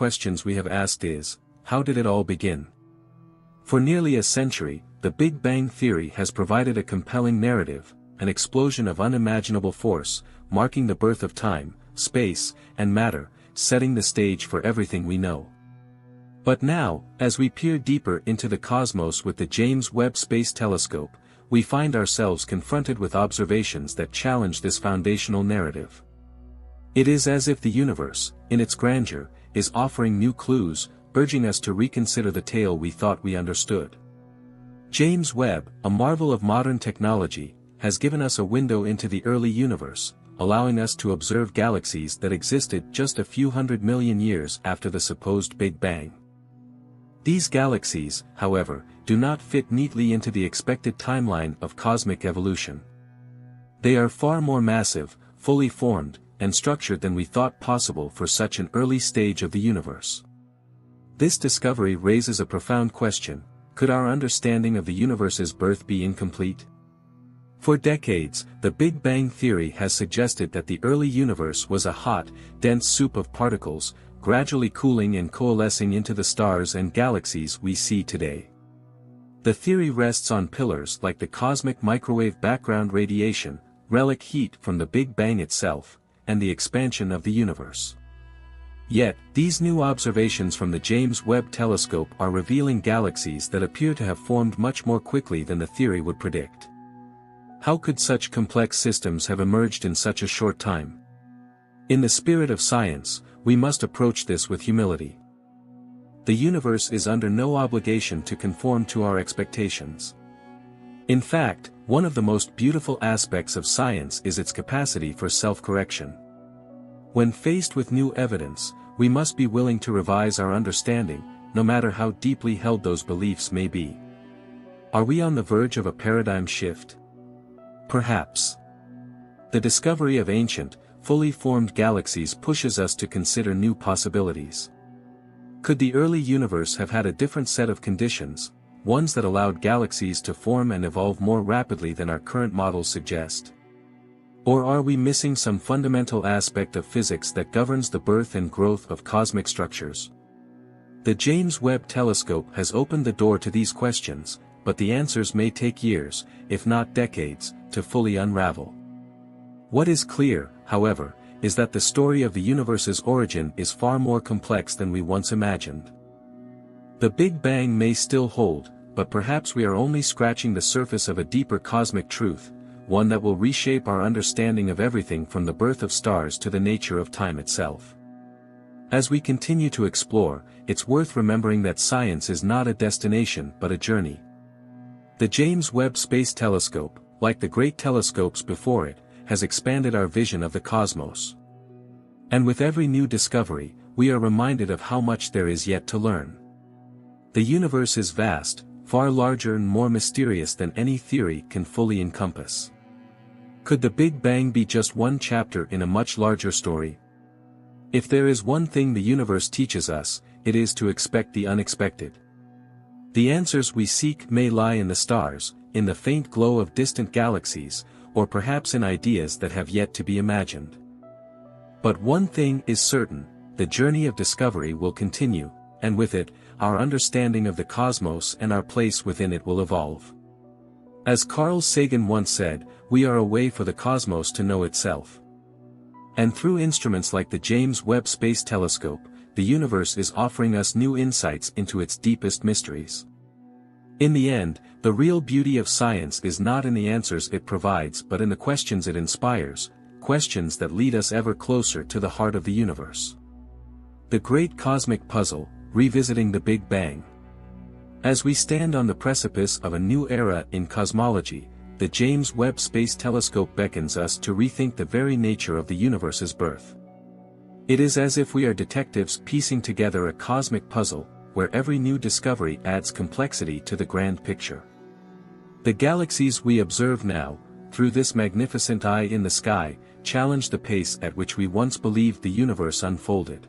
questions we have asked is, how did it all begin? For nearly a century, the Big Bang Theory has provided a compelling narrative, an explosion of unimaginable force, marking the birth of time, space, and matter, setting the stage for everything we know. But now, as we peer deeper into the cosmos with the James Webb Space Telescope, we find ourselves confronted with observations that challenge this foundational narrative. It is as if the universe, in its grandeur, is offering new clues, urging us to reconsider the tale we thought we understood. James Webb, a marvel of modern technology, has given us a window into the early universe, allowing us to observe galaxies that existed just a few 100 million years after the supposed Big Bang. These galaxies, however, do not fit neatly into the expected timeline of cosmic evolution. They are far more massive, fully formed, and structured than we thought possible for such an early stage of the universe. This discovery raises a profound question: could our understanding of the universe's birth be incomplete? For decades, the Big Bang Theory has suggested that the early universe was a hot, dense soup of particles, gradually cooling and coalescing into the stars and galaxies we see today. The theory rests on pillars like the cosmic microwave background radiation, relic heat from the Big Bang itself, and the expansion of the universe. Yet, these new observations from the James Webb Telescope are revealing galaxies that appear to have formed much more quickly than the theory would predict. How could such complex systems have emerged in such a short time? In the spirit of science, we must approach this with humility. The universe is under no obligation to conform to our expectations. In fact, one of the most beautiful aspects of science is its capacity for self-correction. When faced with new evidence, we must be willing to revise our understanding, no matter how deeply held those beliefs may be. Are we on the verge of a paradigm shift? Perhaps. The discovery of ancient, fully formed galaxies pushes us to consider new possibilities. Could the early universe have had a different set of conditions, ones that allowed galaxies to form and evolve more rapidly than our current models suggest? Or are we missing some fundamental aspect of physics that governs the birth and growth of cosmic structures? The James Webb Telescope has opened the door to these questions, but the answers may take years, if not decades, to fully unravel. What is clear, however, is that the story of the universe's origin is far more complex than we once imagined. The Big Bang may still hold, but perhaps we are only scratching the surface of a deeper cosmic truth, one that will reshape our understanding of everything from the birth of stars to the nature of time itself. As we continue to explore, it's worth remembering that science is not a destination but a journey. The James Webb Space Telescope, like the great telescopes before it, has expanded our vision of the cosmos. And with every new discovery, we are reminded of how much there is yet to learn. The universe is vast, far larger and more mysterious than any theory can fully encompass. Could the Big Bang be just one chapter in a much larger story? If there is one thing the universe teaches us, it is to expect the unexpected. The answers we seek may lie in the stars, in the faint glow of distant galaxies, or perhaps in ideas that have yet to be imagined. But one thing is certain: the journey of discovery will continue, and with it, our understanding of the cosmos and our place within it will evolve. As Carl Sagan once said, we are a way for the cosmos to know itself. And through instruments like the James Webb Space Telescope, the universe is offering us new insights into its deepest mysteries. In the end, the real beauty of science is not in the answers it provides but in the questions it inspires, questions that lead us ever closer to the heart of the universe. The great cosmic puzzle, revisiting the Big Bang. As we stand on the precipice of a new era in cosmology, the James Webb Space Telescope beckons us to rethink the very nature of the universe's birth. It is as if we are detectives piecing together a cosmic puzzle, where every new discovery adds complexity to the grand picture. The galaxies we observe now, through this magnificent eye in the sky, challenge the pace at which we once believed the universe unfolded.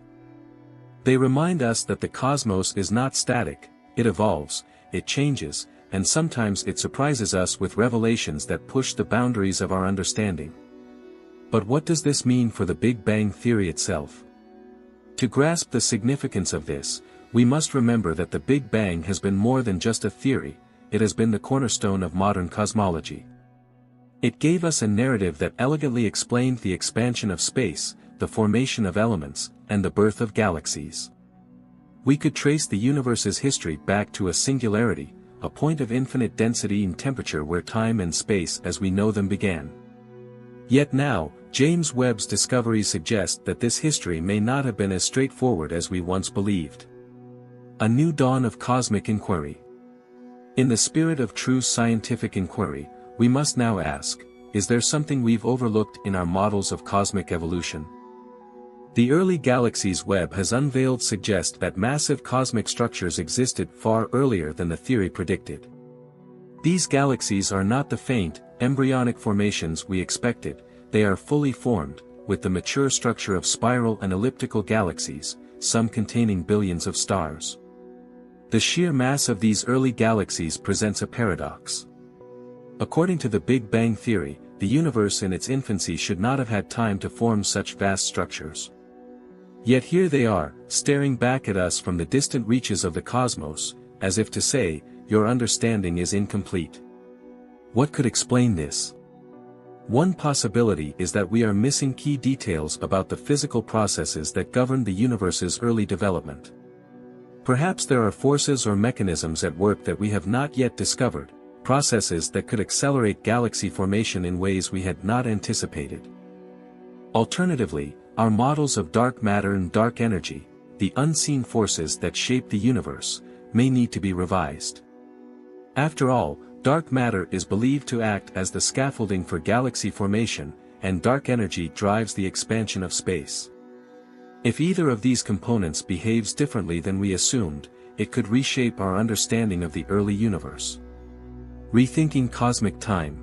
They remind us that the cosmos is not static, it evolves, it changes, and sometimes it surprises us with revelations that push the boundaries of our understanding. But what does this mean for the Big Bang Theory itself? To grasp the significance of this, we must remember that the Big Bang has been more than just a theory, it has been the cornerstone of modern cosmology. It gave us a narrative that elegantly explained the expansion of space, the formation of elements, and the birth of galaxies. We could trace the universe's history back to a singularity, a point of infinite density and temperature where time and space as we know them began. Yet now, James Webb's discoveries suggest that this history may not have been as straightforward as we once believed. A new dawn of cosmic inquiry. In the spirit of true scientific inquiry, we must now ask, is there something we've overlooked in our models of cosmic evolution? The early galaxies Webb has unveiled suggest that massive cosmic structures existed far earlier than the theory predicted. These galaxies are not the faint, embryonic formations we expected, they are fully formed, with the mature structure of spiral and elliptical galaxies, some containing billions of stars. The sheer mass of these early galaxies presents a paradox. According to the Big Bang theory, the universe in its infancy should not have had time to form such vast structures. Yet here they are, staring back at us from the distant reaches of the cosmos, as if to say, your understanding is incomplete. What could explain this? One possibility is that we are missing key details about the physical processes that govern the universe's early development. Perhaps there are forces or mechanisms at work that we have not yet discovered, processes that could accelerate galaxy formation in ways we had not anticipated. Alternatively, our models of dark matter and dark energy, the unseen forces that shape the universe, may need to be revised. After all, dark matter is believed to act as the scaffolding for galaxy formation, and dark energy drives the expansion of space. If either of these components behaves differently than we assumed, it could reshape our understanding of the early universe. Rethinking cosmic time.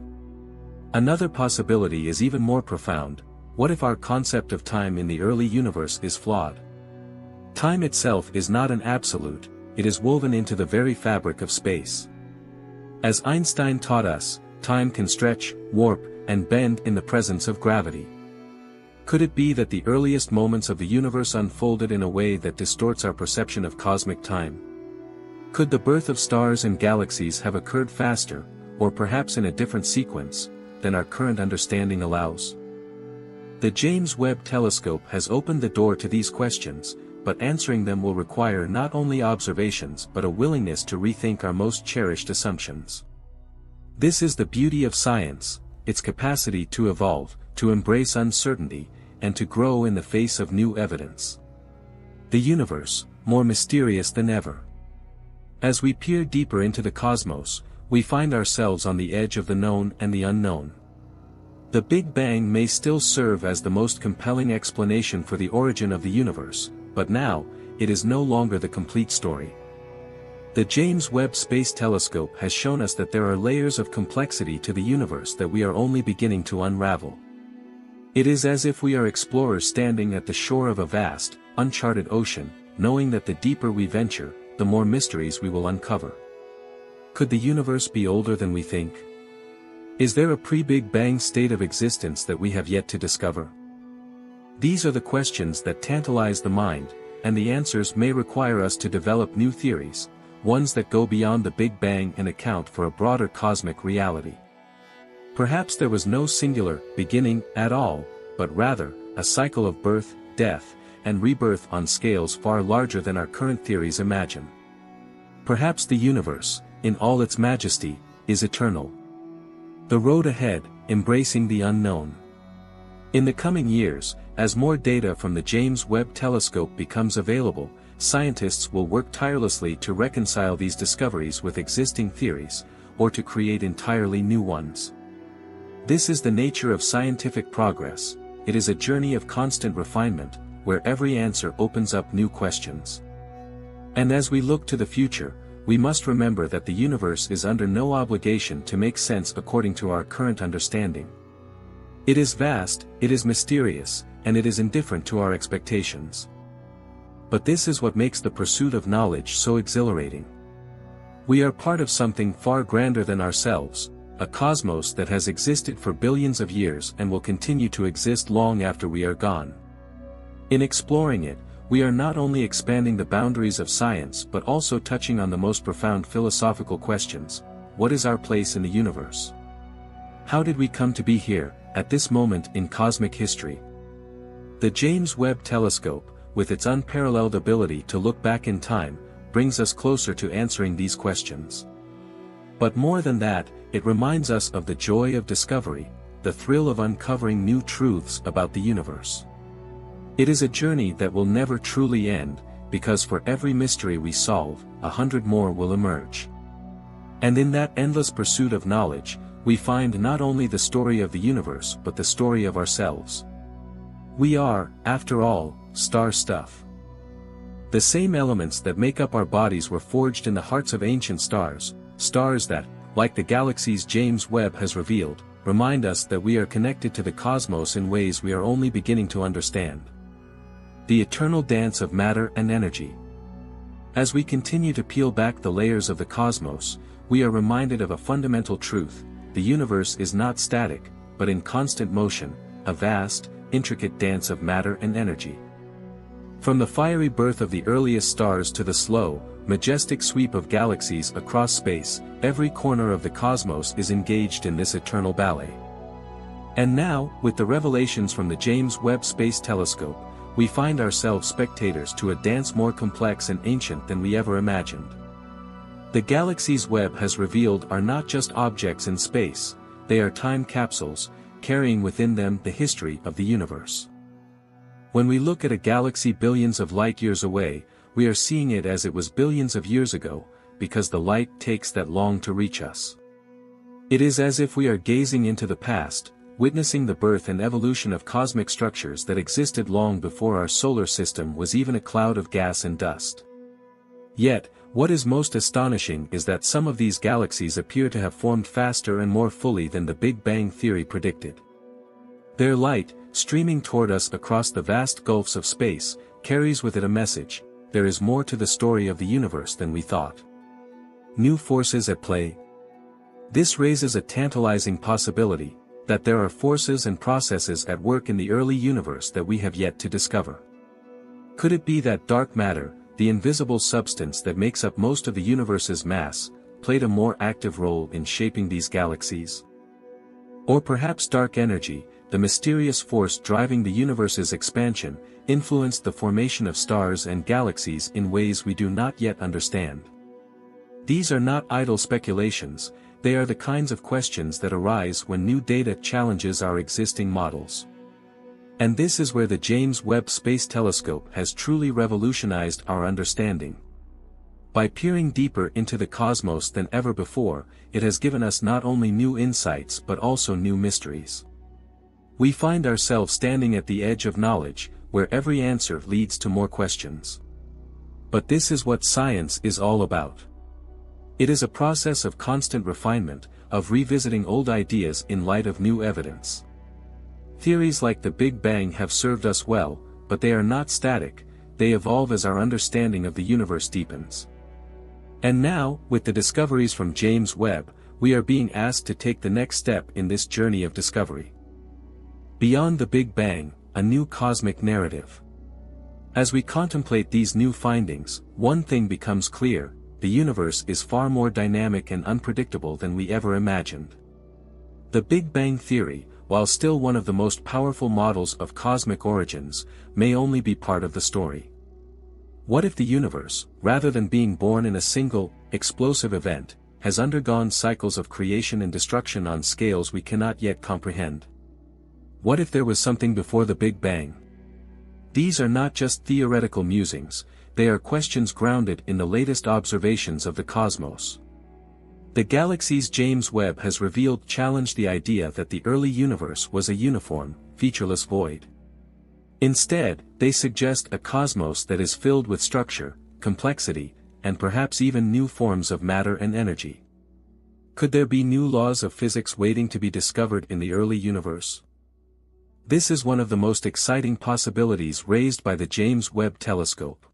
Another possibility is even more profound. What if our concept of time in the early universe is flawed? Time itself is not an absolute, it is woven into the very fabric of space. As Einstein taught us, time can stretch, warp, and bend in the presence of gravity. Could it be that the earliest moments of the universe unfolded in a way that distorts our perception of cosmic time? Could the birth of stars and galaxies have occurred faster, or perhaps in a different sequence, than our current understanding allows? The James Webb Telescope has opened the door to these questions, but answering them will require not only observations but a willingness to rethink our most cherished assumptions. This is the beauty of science, its capacity to evolve, to embrace uncertainty, and to grow in the face of new evidence. The universe, more mysterious than ever. As we peer deeper into the cosmos, we find ourselves on the edge of the known and the unknown. The Big Bang may still serve as the most compelling explanation for the origin of the universe, but now, it is no longer the complete story. The James Webb Space Telescope has shown us that there are layers of complexity to the universe that we are only beginning to unravel. It is as if we are explorers standing at the shore of a vast, uncharted ocean, knowing that the deeper we venture, the more mysteries we will uncover. Could the universe be older than we think? Is there a pre-Big Bang state of existence that we have yet to discover? These are the questions that tantalize the mind, and the answers may require us to develop new theories, ones that go beyond the Big Bang and account for a broader cosmic reality. Perhaps there was no singular beginning at all, but rather, a cycle of birth, death, and rebirth on scales far larger than our current theories imagine. Perhaps the universe, in all its majesty, is eternal. The road ahead, embracing the unknown. In the coming years, as more data from the James Webb Telescope becomes available, scientists will work tirelessly to reconcile these discoveries with existing theories, or to create entirely new ones. This is the nature of scientific progress, it is a journey of constant refinement, where every answer opens up new questions. And as we look to the future, we must remember that the universe is under no obligation to make sense according to our current understanding. It is vast, it is mysterious, and it is indifferent to our expectations. But this is what makes the pursuit of knowledge so exhilarating. We are part of something far grander than ourselves, a cosmos that has existed for billions of years and will continue to exist long after we are gone. In exploring it, we are not only expanding the boundaries of science but also touching on the most profound philosophical questions. What is our place in the universe? How did we come to be here, at this moment in cosmic history? The James Webb Telescope, with its unparalleled ability to look back in time, brings us closer to answering these questions. But more than that, it reminds us of the joy of discovery, the thrill of uncovering new truths about the universe. It is a journey that will never truly end, because for every mystery we solve, 100 more will emerge. And in that endless pursuit of knowledge, we find not only the story of the universe but the story of ourselves. We are, after all, star stuff. The same elements that make up our bodies were forged in the hearts of ancient stars, stars that, like the galaxies James Webb has revealed, remind us that we are connected to the cosmos in ways we are only beginning to understand. The eternal dance of matter and energy. As we continue to peel back the layers of the cosmos, we are reminded of a fundamental truth: the universe is not static, but in constant motion, a vast, intricate dance of matter and energy. From the fiery birth of the earliest stars to the slow, majestic sweep of galaxies across space, every corner of the cosmos is engaged in this eternal ballet. And now, with the revelations from the James Webb Space Telescope, we find ourselves spectators to a dance more complex and ancient than we ever imagined. The galaxies Webb has revealed are not just objects in space, they are time capsules, carrying within them the history of the universe. When we look at a galaxy billions of light-years away, we are seeing it as it was billions of years ago, because the light takes that long to reach us. It is as if we are gazing into the past, witnessing the birth and evolution of cosmic structures that existed long before our solar system was even a cloud of gas and dust. Yet, what is most astonishing is that some of these galaxies appear to have formed faster and more fully than the Big Bang theory predicted. Their light, streaming toward us across the vast gulfs of space, carries with it a message: there is more to the story of the universe than we thought. New forces at play? This raises a tantalizing possibility, that there are forces and processes at work in the early universe that we have yet to discover. Could it be that dark matter, the invisible substance that makes up most of the universe's mass, played a more active role in shaping these galaxies? Or perhaps dark energy, the mysterious force driving the universe's expansion, influenced the formation of stars and galaxies in ways we do not yet understand. These are not idle speculations, they are the kinds of questions that arise when new data challenges our existing models. And this is where the James Webb Space Telescope has truly revolutionized our understanding. By peering deeper into the cosmos than ever before, it has given us not only new insights but also new mysteries. We find ourselves standing at the edge of knowledge, where every answer leads to more questions. But this is what science is all about. It is a process of constant refinement, of revisiting old ideas in light of new evidence. Theories like the Big Bang have served us well, but they are not static, they evolve as our understanding of the universe deepens. And now, with the discoveries from James Webb, we are being asked to take the next step in this journey of discovery. Beyond the Big Bang, a new cosmic narrative. As we contemplate these new findings, one thing becomes clear: the universe is far more dynamic and unpredictable than we ever imagined. The Big Bang theory, while still one of the most powerful models of cosmic origins, may only be part of the story. What if the universe, rather than being born in a single, explosive event, has undergone cycles of creation and destruction on scales we cannot yet comprehend? What if there was something before the Big Bang? These are not just theoretical musings, they are questions grounded in the latest observations of the cosmos. The galaxies James Webb has revealed challenge the idea that the early universe was a uniform, featureless void. Instead, they suggest a cosmos that is filled with structure, complexity, and perhaps even new forms of matter and energy. Could there be new laws of physics waiting to be discovered in the early universe? This is one of the most exciting possibilities raised by the James Webb Telescope.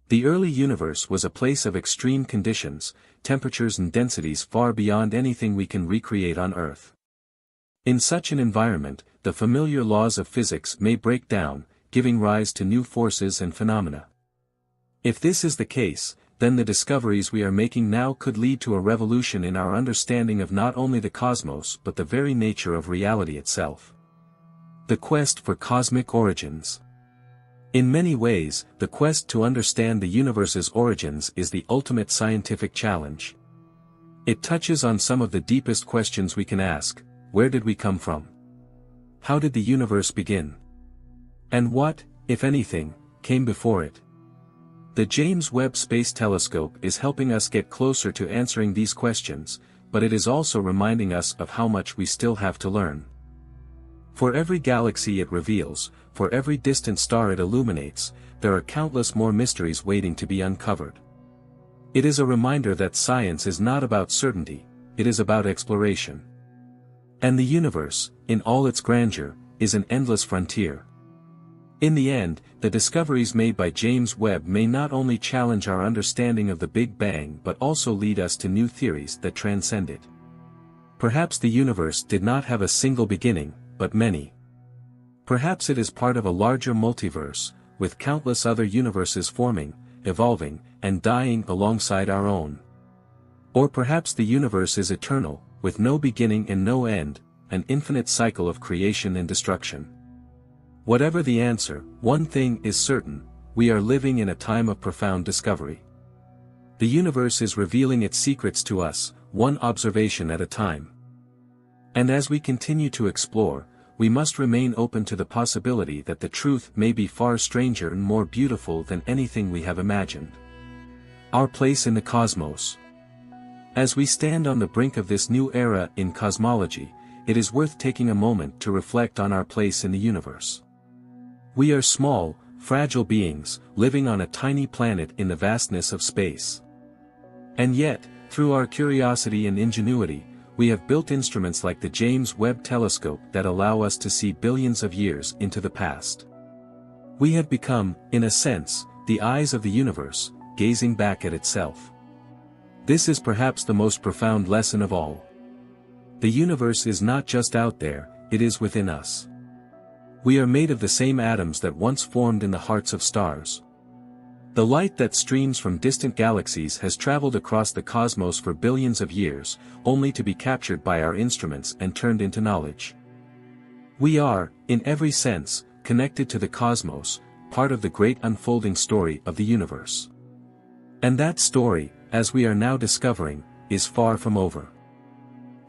The early universe was a place of extreme conditions, temperatures and densities far beyond anything we can recreate on Earth. In such an environment, the familiar laws of physics may break down, giving rise to new forces and phenomena. If this is the case, then the discoveries we are making now could lead to a revolution in our understanding of not only the cosmos but the very nature of reality itself. The quest for cosmic origins. In many ways, the quest to understand the universe's origins is the ultimate scientific challenge. It touches on some of the deepest questions we can ask: where did we come from? How did the universe begin? And what, if anything, came before it? The James Webb Space Telescope is helping us get closer to answering these questions, but it is also reminding us of how much we still have to learn. For every galaxy it reveals, for every distant star it illuminates, there are countless more mysteries waiting to be uncovered. It is a reminder that science is not about certainty, it is about exploration. And the universe, in all its grandeur, is an endless frontier. In the end, the discoveries made by James Webb may not only challenge our understanding of the Big Bang but also lead us to new theories that transcend it. Perhaps the universe did not have a single beginning, but many. Perhaps it is part of a larger multiverse, with countless other universes forming, evolving, and dying alongside our own. Or perhaps the universe is eternal, with no beginning and no end, an infinite cycle of creation and destruction. Whatever the answer, one thing is certain: we are living in a time of profound discovery. The universe is revealing its secrets to us, one observation at a time. And as we continue to explore, we must remain open to the possibility that the truth may be far stranger and more beautiful than anything we have imagined. Our place in the cosmos. As we stand on the brink of this new era in cosmology, it is worth taking a moment to reflect on our place in the universe. We are small, fragile beings, living on a tiny planet in the vastness of space. And yet, through our curiosity and ingenuity, we have built instruments like the James Webb Telescope that allow us to see billions of years into the past. We have become, in a sense, the eyes of the universe, gazing back at itself. This is perhaps the most profound lesson of all. The universe is not just out there, it is within us. We are made of the same atoms that once formed in the hearts of stars. The light that streams from distant galaxies has traveled across the cosmos for billions of years, only to be captured by our instruments and turned into knowledge. We are, in every sense, connected to the cosmos, part of the great unfolding story of the universe. And that story, as we are now discovering, is far from over.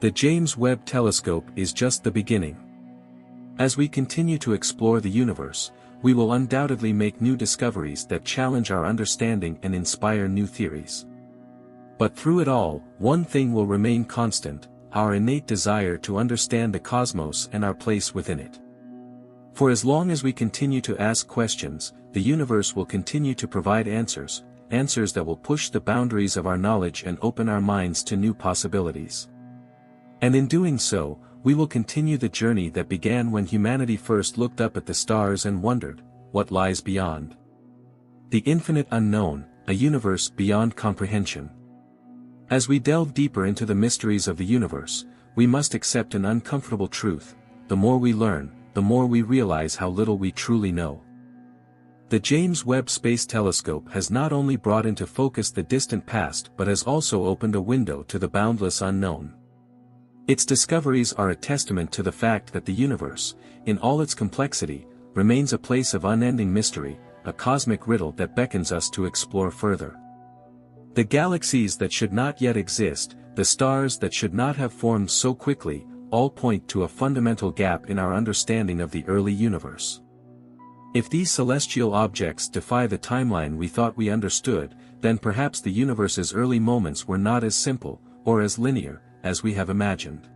The James Webb Telescope is just the beginning. As we continue to explore the universe, we will undoubtedly make new discoveries that challenge our understanding and inspire new theories. But through it all, one thing will remain constant: our innate desire to understand the cosmos and our place within it. For as long as we continue to ask questions, the universe will continue to provide answers that will push the boundaries of our knowledge and open our minds to new possibilities. And in doing so, we will continue the journey that began when humanity first looked up at the stars and wondered, what lies beyond? The infinite unknown, a universe beyond comprehension. As we delve deeper into the mysteries of the universe, we must accept an uncomfortable truth: the more we learn, the more we realize how little we truly know. The James Webb Space Telescope has not only brought into focus the distant past but has also opened a window to the boundless unknown. Its discoveries are a testament to the fact that the universe, in all its complexity, remains a place of unending mystery, a cosmic riddle that beckons us to explore further. The galaxies that should not yet exist, the stars that should not have formed so quickly, all point to a fundamental gap in our understanding of the early universe. If these celestial objects defy the timeline we thought we understood, then perhaps the universe's early moments were not as simple, or as linear, as we have imagined.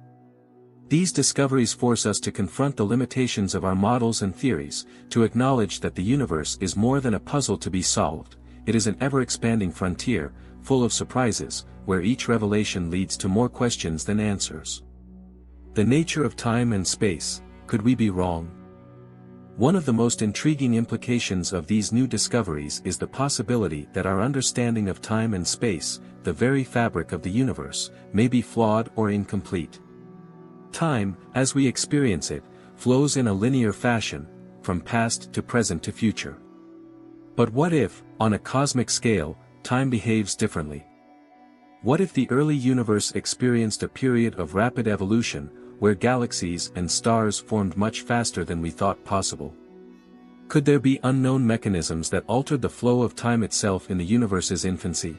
These discoveries force us to confront the limitations of our models and theories, to acknowledge that the universe is more than a puzzle to be solved. It is an ever-expanding frontier, full of surprises, where each revelation leads to more questions than answers. The nature of time and space: could we be wrong? One of the most intriguing implications of these new discoveries is the possibility that our understanding of time and space, the very fabric of the universe, may be flawed or incomplete. Time, as we experience it, flows in a linear fashion, from past to present to future. But what if, on a cosmic scale, time behaves differently? What if the early universe experienced a period of rapid evolution, where galaxies and stars formed much faster than we thought possible? Could there be unknown mechanisms that altered the flow of time itself in the universe's infancy?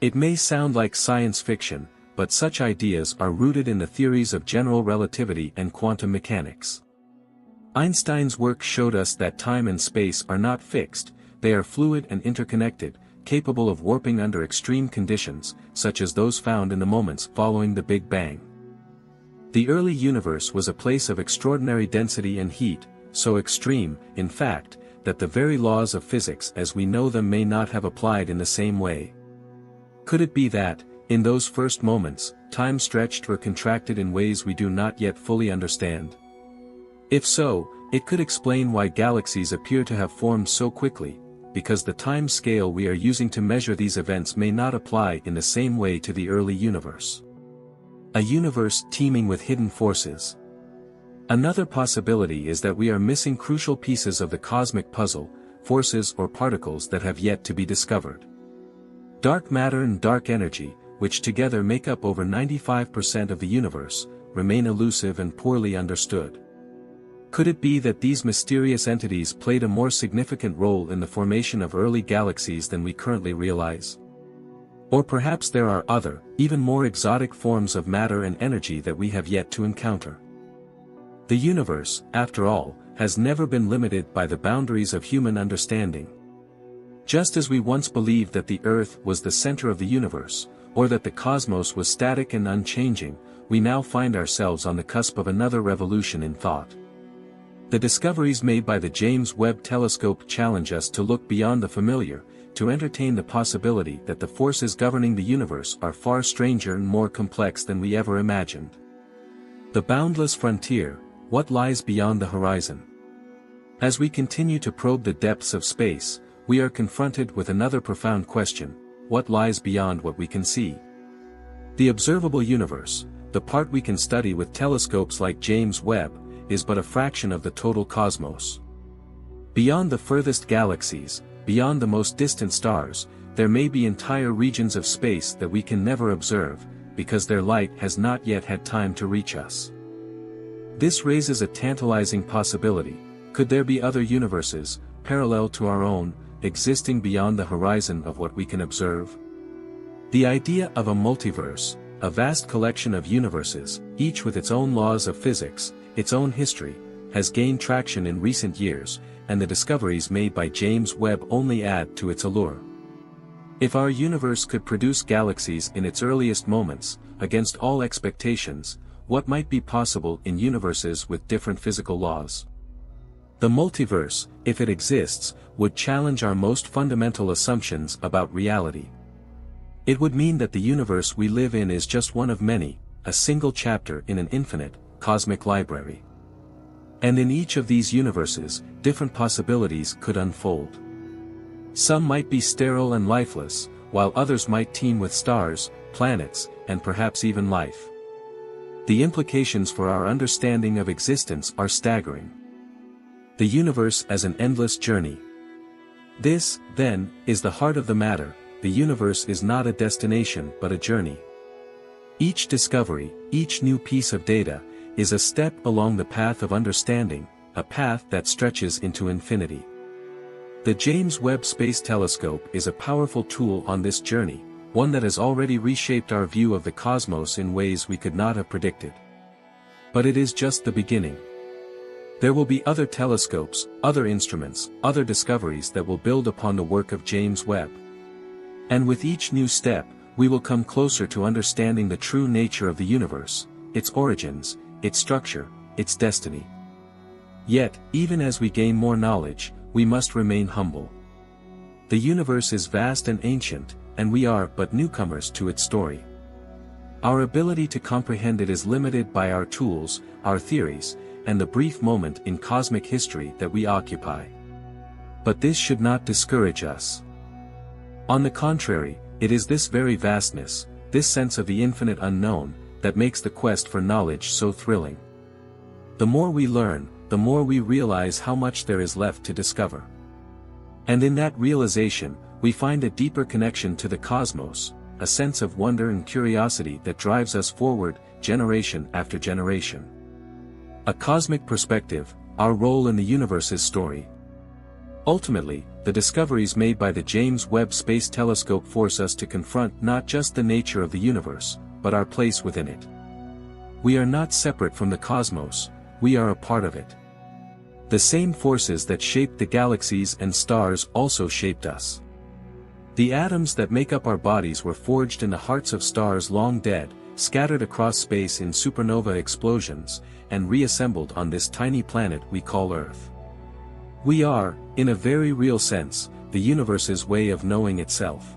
It may sound like science fiction, but such ideas are rooted in the theories of general relativity and quantum mechanics. Einstein's work showed us that time and space are not fixed, they are fluid and interconnected, capable of warping under extreme conditions, such as those found in the moments following the Big Bang. The early universe was a place of extraordinary density and heat, so extreme, in fact, that the very laws of physics as we know them may not have applied in the same way. Could it be that, in those first moments, time stretched or contracted in ways we do not yet fully understand? If so, it could explain why galaxies appear to have formed so quickly, because the time scale we are using to measure these events may not apply in the same way to the early universe. A universe teeming with hidden forces. Another possibility is that we are missing crucial pieces of the cosmic puzzle, forces or particles that have yet to be discovered. Dark matter and dark energy, which together make up over 95% of the universe, remain elusive and poorly understood. Could it be that these mysterious entities played a more significant role in the formation of early galaxies than we currently realize? Or perhaps there are other, even more exotic forms of matter and energy that we have yet to encounter. The universe, after all, has never been limited by the boundaries of human understanding. Just as we once believed that the Earth was the center of the universe, or that the cosmos was static and unchanging, we now find ourselves on the cusp of another revolution in thought. The discoveries made by the James Webb Telescope challenge us to look beyond the familiar, to entertain the possibility that the forces governing the universe are far stranger and more complex than we ever imagined. The boundless frontier, what lies beyond the horizon? As we continue to probe the depths of space, we are confronted with another profound question: what lies beyond what we can see? The observable universe, the part we can study with telescopes like James Webb, is but a fraction of the total cosmos. Beyond the furthest galaxies, beyond the most distant stars, there may be entire regions of space that we can never observe, because their light has not yet had time to reach us. This raises a tantalizing possibility: could there be other universes, parallel to our own, existing beyond the horizon of what we can observe? The idea of a multiverse, a vast collection of universes, each with its own laws of physics, its own history, has gained traction in recent years, and the discoveries made by James Webb only add to its allure. If our universe could produce galaxies in its earliest moments, against all expectations, what might be possible in universes with different physical laws? The multiverse, if it exists, would challenge our most fundamental assumptions about reality. It would mean that the universe we live in is just one of many, a single chapter in an infinite, cosmic library. And in each of these universes, different possibilities could unfold. Some might be sterile and lifeless, while others might teem with stars, planets, and perhaps even life. The implications for our understanding of existence are staggering. The universe as an endless journey. This, then, is the heart of the matter: the universe is not a destination but a journey. Each discovery, each new piece of data, is a step along the path of understanding, a path that stretches into infinity. The James Webb Space Telescope is a powerful tool on this journey, one that has already reshaped our view of the cosmos in ways we could not have predicted. But it is just the beginning. There will be other telescopes, other instruments, other discoveries that will build upon the work of James Webb. And with each new step, we will come closer to understanding the true nature of the universe, its origins, its structure, its destiny. Yet, even as we gain more knowledge, we must remain humble. The universe is vast and ancient, and we are but newcomers to its story. Our ability to comprehend it is limited by our tools, our theories, and the brief moment in cosmic history that we occupy. But this should not discourage us. On the contrary, it is this very vastness, this sense of the infinite unknown, that makes the quest for knowledge so thrilling. The more we learn, the more we realize how much there is left to discover. And in that realization, we find a deeper connection to the cosmos, a sense of wonder and curiosity that drives us forward, generation after generation. A cosmic perspective, our role in the universe's story. Ultimately, the discoveries made by the James Webb Space Telescope force us to confront not just the nature of the universe, but our place within it. We are not separate from the cosmos, we are a part of it. The same forces that shaped the galaxies and stars also shaped us. The atoms that make up our bodies were forged in the hearts of stars long dead, scattered across space in supernova explosions, and reassembled on this tiny planet we call Earth. We are, in a very real sense, the universe's way of knowing itself.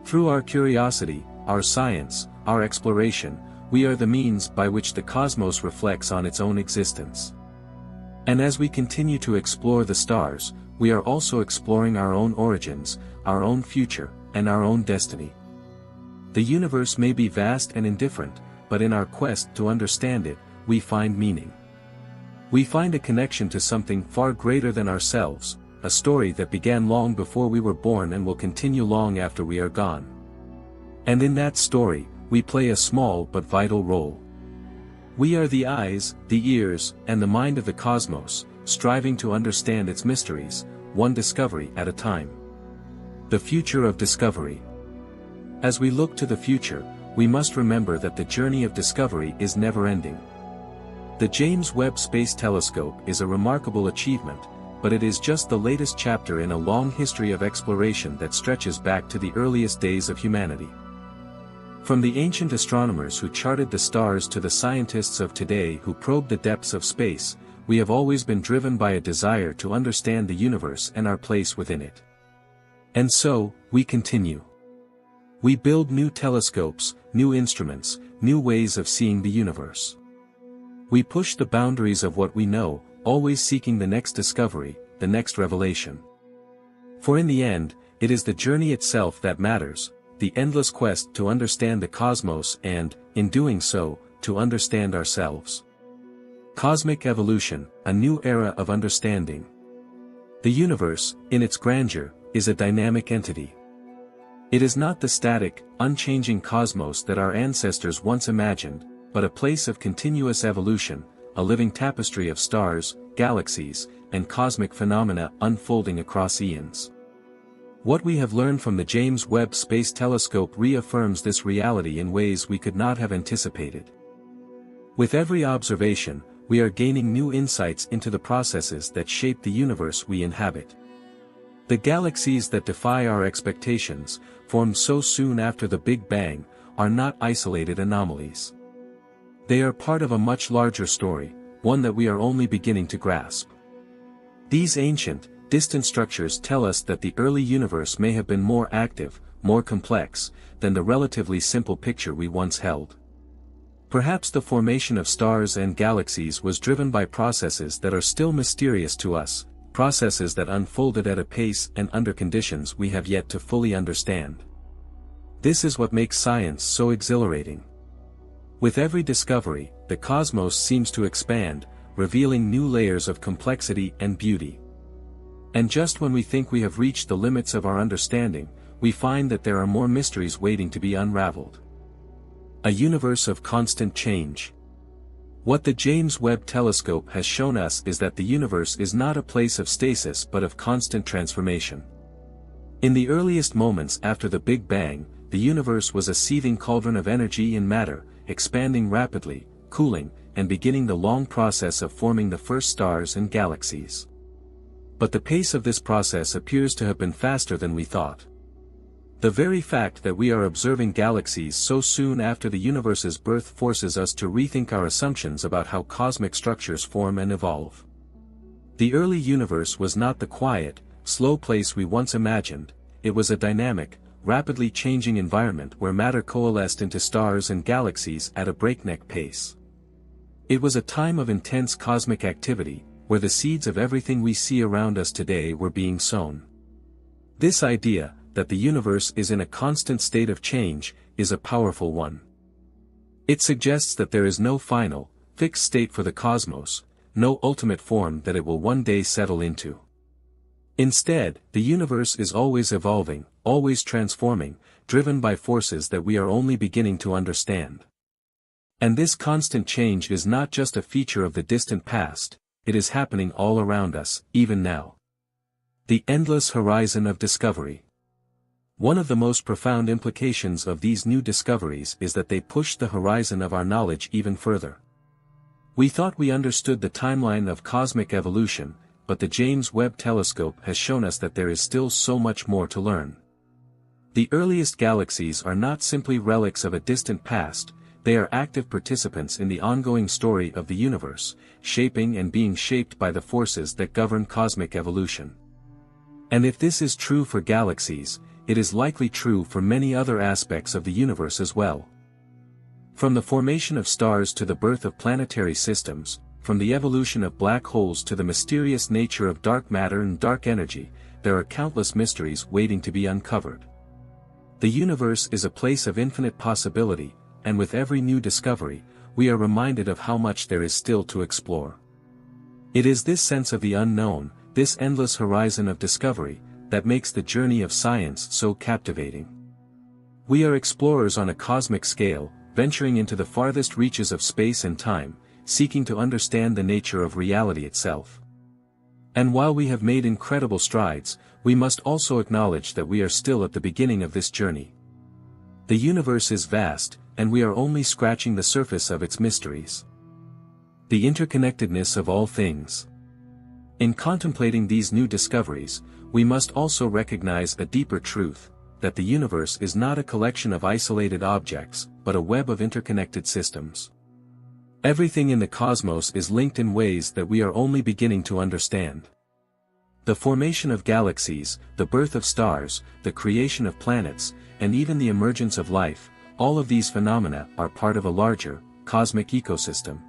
Through our curiosity, our science, our exploration, we are the means by which the cosmos reflects on its own existence. And as we continue to explore the stars, we are also exploring our own origins, our own future, and our own destiny. The universe may be vast and indifferent, but in our quest to understand it, we find meaning. We find a connection to something far greater than ourselves, a story that began long before we were born and will continue long after we are gone. And in that story, we play a small but vital role. We are the eyes, the ears, and the mind of the cosmos, striving to understand its mysteries, one discovery at a time. The future of discovery. As we look to the future, we must remember that the journey of discovery is never-ending. The James Webb Space Telescope is a remarkable achievement, but it is just the latest chapter in a long history of exploration that stretches back to the earliest days of humanity. From the ancient astronomers who charted the stars to the scientists of today who probe the depths of space, we have always been driven by a desire to understand the universe and our place within it. And so, we continue. We build new telescopes, new instruments, new ways of seeing the universe. We push the boundaries of what we know, always seeking the next discovery, the next revelation. For in the end, it is the journey itself that matters, the endless quest to understand the cosmos and, in doing so, to understand ourselves. Cosmic evolution, a new era of understanding. The universe, in its grandeur, is a dynamic entity. It is not the static, unchanging cosmos that our ancestors once imagined, but a place of continuous evolution, a living tapestry of stars, galaxies, and cosmic phenomena unfolding across eons. What we have learned from the James Webb Space Telescope reaffirms this reality in ways we could not have anticipated. With every observation, we are gaining new insights into the processes that shape the universe we inhabit. The galaxies that defy our expectations, formed so soon after the Big Bang, are not isolated anomalies. They are part of a much larger story, one that we are only beginning to grasp. These ancient, distant structures tell us that the early universe may have been more active, more complex, than the relatively simple picture we once held. Perhaps the formation of stars and galaxies was driven by processes that are still mysterious to us, processes that unfolded at a pace and under conditions we have yet to fully understand. This is what makes science so exhilarating. With every discovery, the cosmos seems to expand, revealing new layers of complexity and beauty. And just when we think we have reached the limits of our understanding, we find that there are more mysteries waiting to be unraveled. A universe of constant change. What the James Webb Telescope has shown us is that the universe is not a place of stasis but of constant transformation. In the earliest moments after the Big Bang, the universe was a seething cauldron of energy and matter, expanding rapidly, cooling, and beginning the long process of forming the first stars and galaxies. But the pace of this process appears to have been faster than we thought. The very fact that we are observing galaxies so soon after the universe's birth forces us to rethink our assumptions about how cosmic structures form and evolve. The early universe was not the quiet, slow place we once imagined, it was a dynamic, rapidly changing environment where matter coalesced into stars and galaxies at a breakneck pace. It was a time of intense cosmic activity, where the seeds of everything we see around us today were being sown. This idea, that the universe is in a constant state of change, is a powerful one. It suggests that there is no final, fixed state for the cosmos, no ultimate form that it will one day settle into. Instead, the universe is always evolving, always transforming, driven by forces that we are only beginning to understand. And this constant change is not just a feature of the distant past, it is happening all around us, even now. The endless horizon of discovery. One of the most profound implications of these new discoveries is that they push the horizon of our knowledge even further. We thought we understood the timeline of cosmic evolution, but the James Webb Telescope has shown us that there is still so much more to learn. The earliest galaxies are not simply relics of a distant past, they are active participants in the ongoing story of the universe, shaping and being shaped by the forces that govern cosmic evolution. And if this is true for galaxies, it is likely true for many other aspects of the universe as well. From the formation of stars to the birth of planetary systems, from the evolution of black holes to the mysterious nature of dark matter and dark energy, there are countless mysteries waiting to be uncovered. The universe is a place of infinite possibility, and with every new discovery, we are reminded of how much there is still to explore. It is this sense of the unknown, this endless horizon of discovery, that makes the journey of science so captivating. We are explorers on a cosmic scale, venturing into the farthest reaches of space and time, seeking to understand the nature of reality itself. And while we have made incredible strides, we must also acknowledge that we are still at the beginning of this journey. The universe is vast, and we are only scratching the surface of its mysteries. The interconnectedness of all things. In contemplating these new discoveries, we must also recognize a deeper truth, that the universe is not a collection of isolated objects, but a web of interconnected systems. Everything in the cosmos is linked in ways that we are only beginning to understand. The formation of galaxies, the birth of stars, the creation of planets, and even the emergence of life, all of these phenomena are part of a larger, cosmic ecosystem.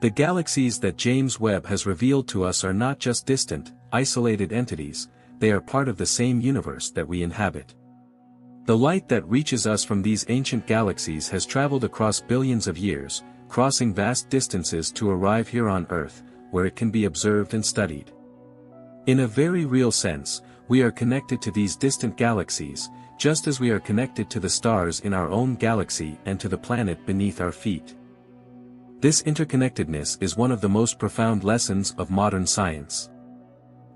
The galaxies that James Webb has revealed to us are not just distant, isolated entities, they are part of the same universe that we inhabit. The light that reaches us from these ancient galaxies has traveled across billions of years, crossing vast distances to arrive here on Earth, where it can be observed and studied. In a very real sense, we are connected to these distant galaxies, just as we are connected to the stars in our own galaxy and to the planet beneath our feet. This interconnectedness is one of the most profound lessons of modern science.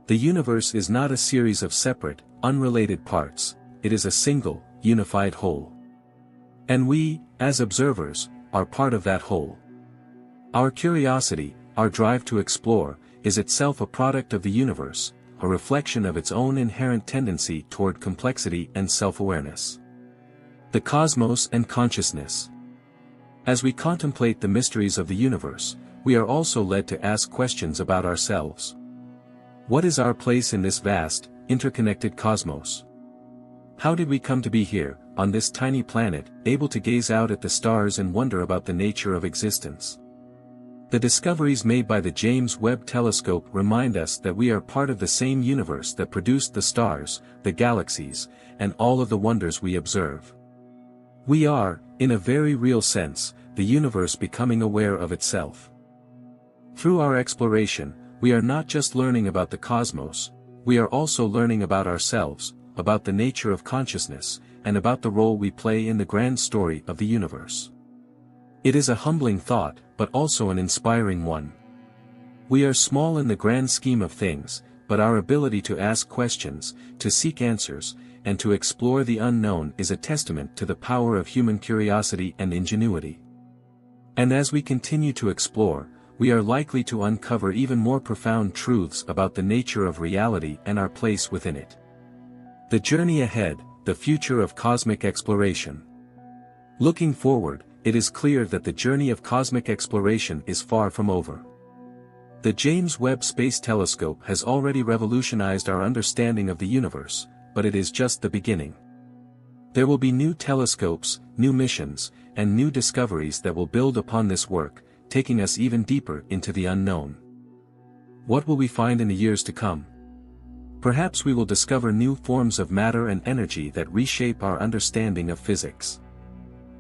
The universe is not a series of separate, unrelated parts, it is a single, unified whole. And we, as observers, are part of that whole. Our curiosity, our drive to explore, is itself a product of the universe, a reflection of its own inherent tendency toward complexity and self-awareness. The cosmos and consciousness. As we contemplate the mysteries of the universe, we are also led to ask questions about ourselves. What is our place in this vast, interconnected cosmos? How did we come to be here, on this tiny planet, able to gaze out at the stars and wonder about the nature of existence? The discoveries made by the James Webb Telescope remind us that we are part of the same universe that produced the stars, the galaxies, and all of the wonders we observe. We are, in a very real sense, the universe becoming aware of itself. Through our exploration, we are not just learning about the cosmos, we are also learning about ourselves, about the nature of consciousness, and about the role we play in the grand story of the universe. It is a humbling thought, but also an inspiring one. We are small in the grand scheme of things, but our ability to ask questions, to seek answers, and to explore the unknown is a testament to the power of human curiosity and ingenuity. And as we continue to explore, we are likely to uncover even more profound truths about the nature of reality and our place within it. The journey ahead, the future of cosmic exploration. Looking forward, it is clear that the journey of cosmic exploration is far from over. The James Webb Space Telescope has already revolutionized our understanding of the universe, but it is just the beginning. There will be new telescopes, new missions, and new discoveries that will build upon this work, taking us even deeper into the unknown. What will we find in the years to come? Perhaps we will discover new forms of matter and energy that reshape our understanding of physics.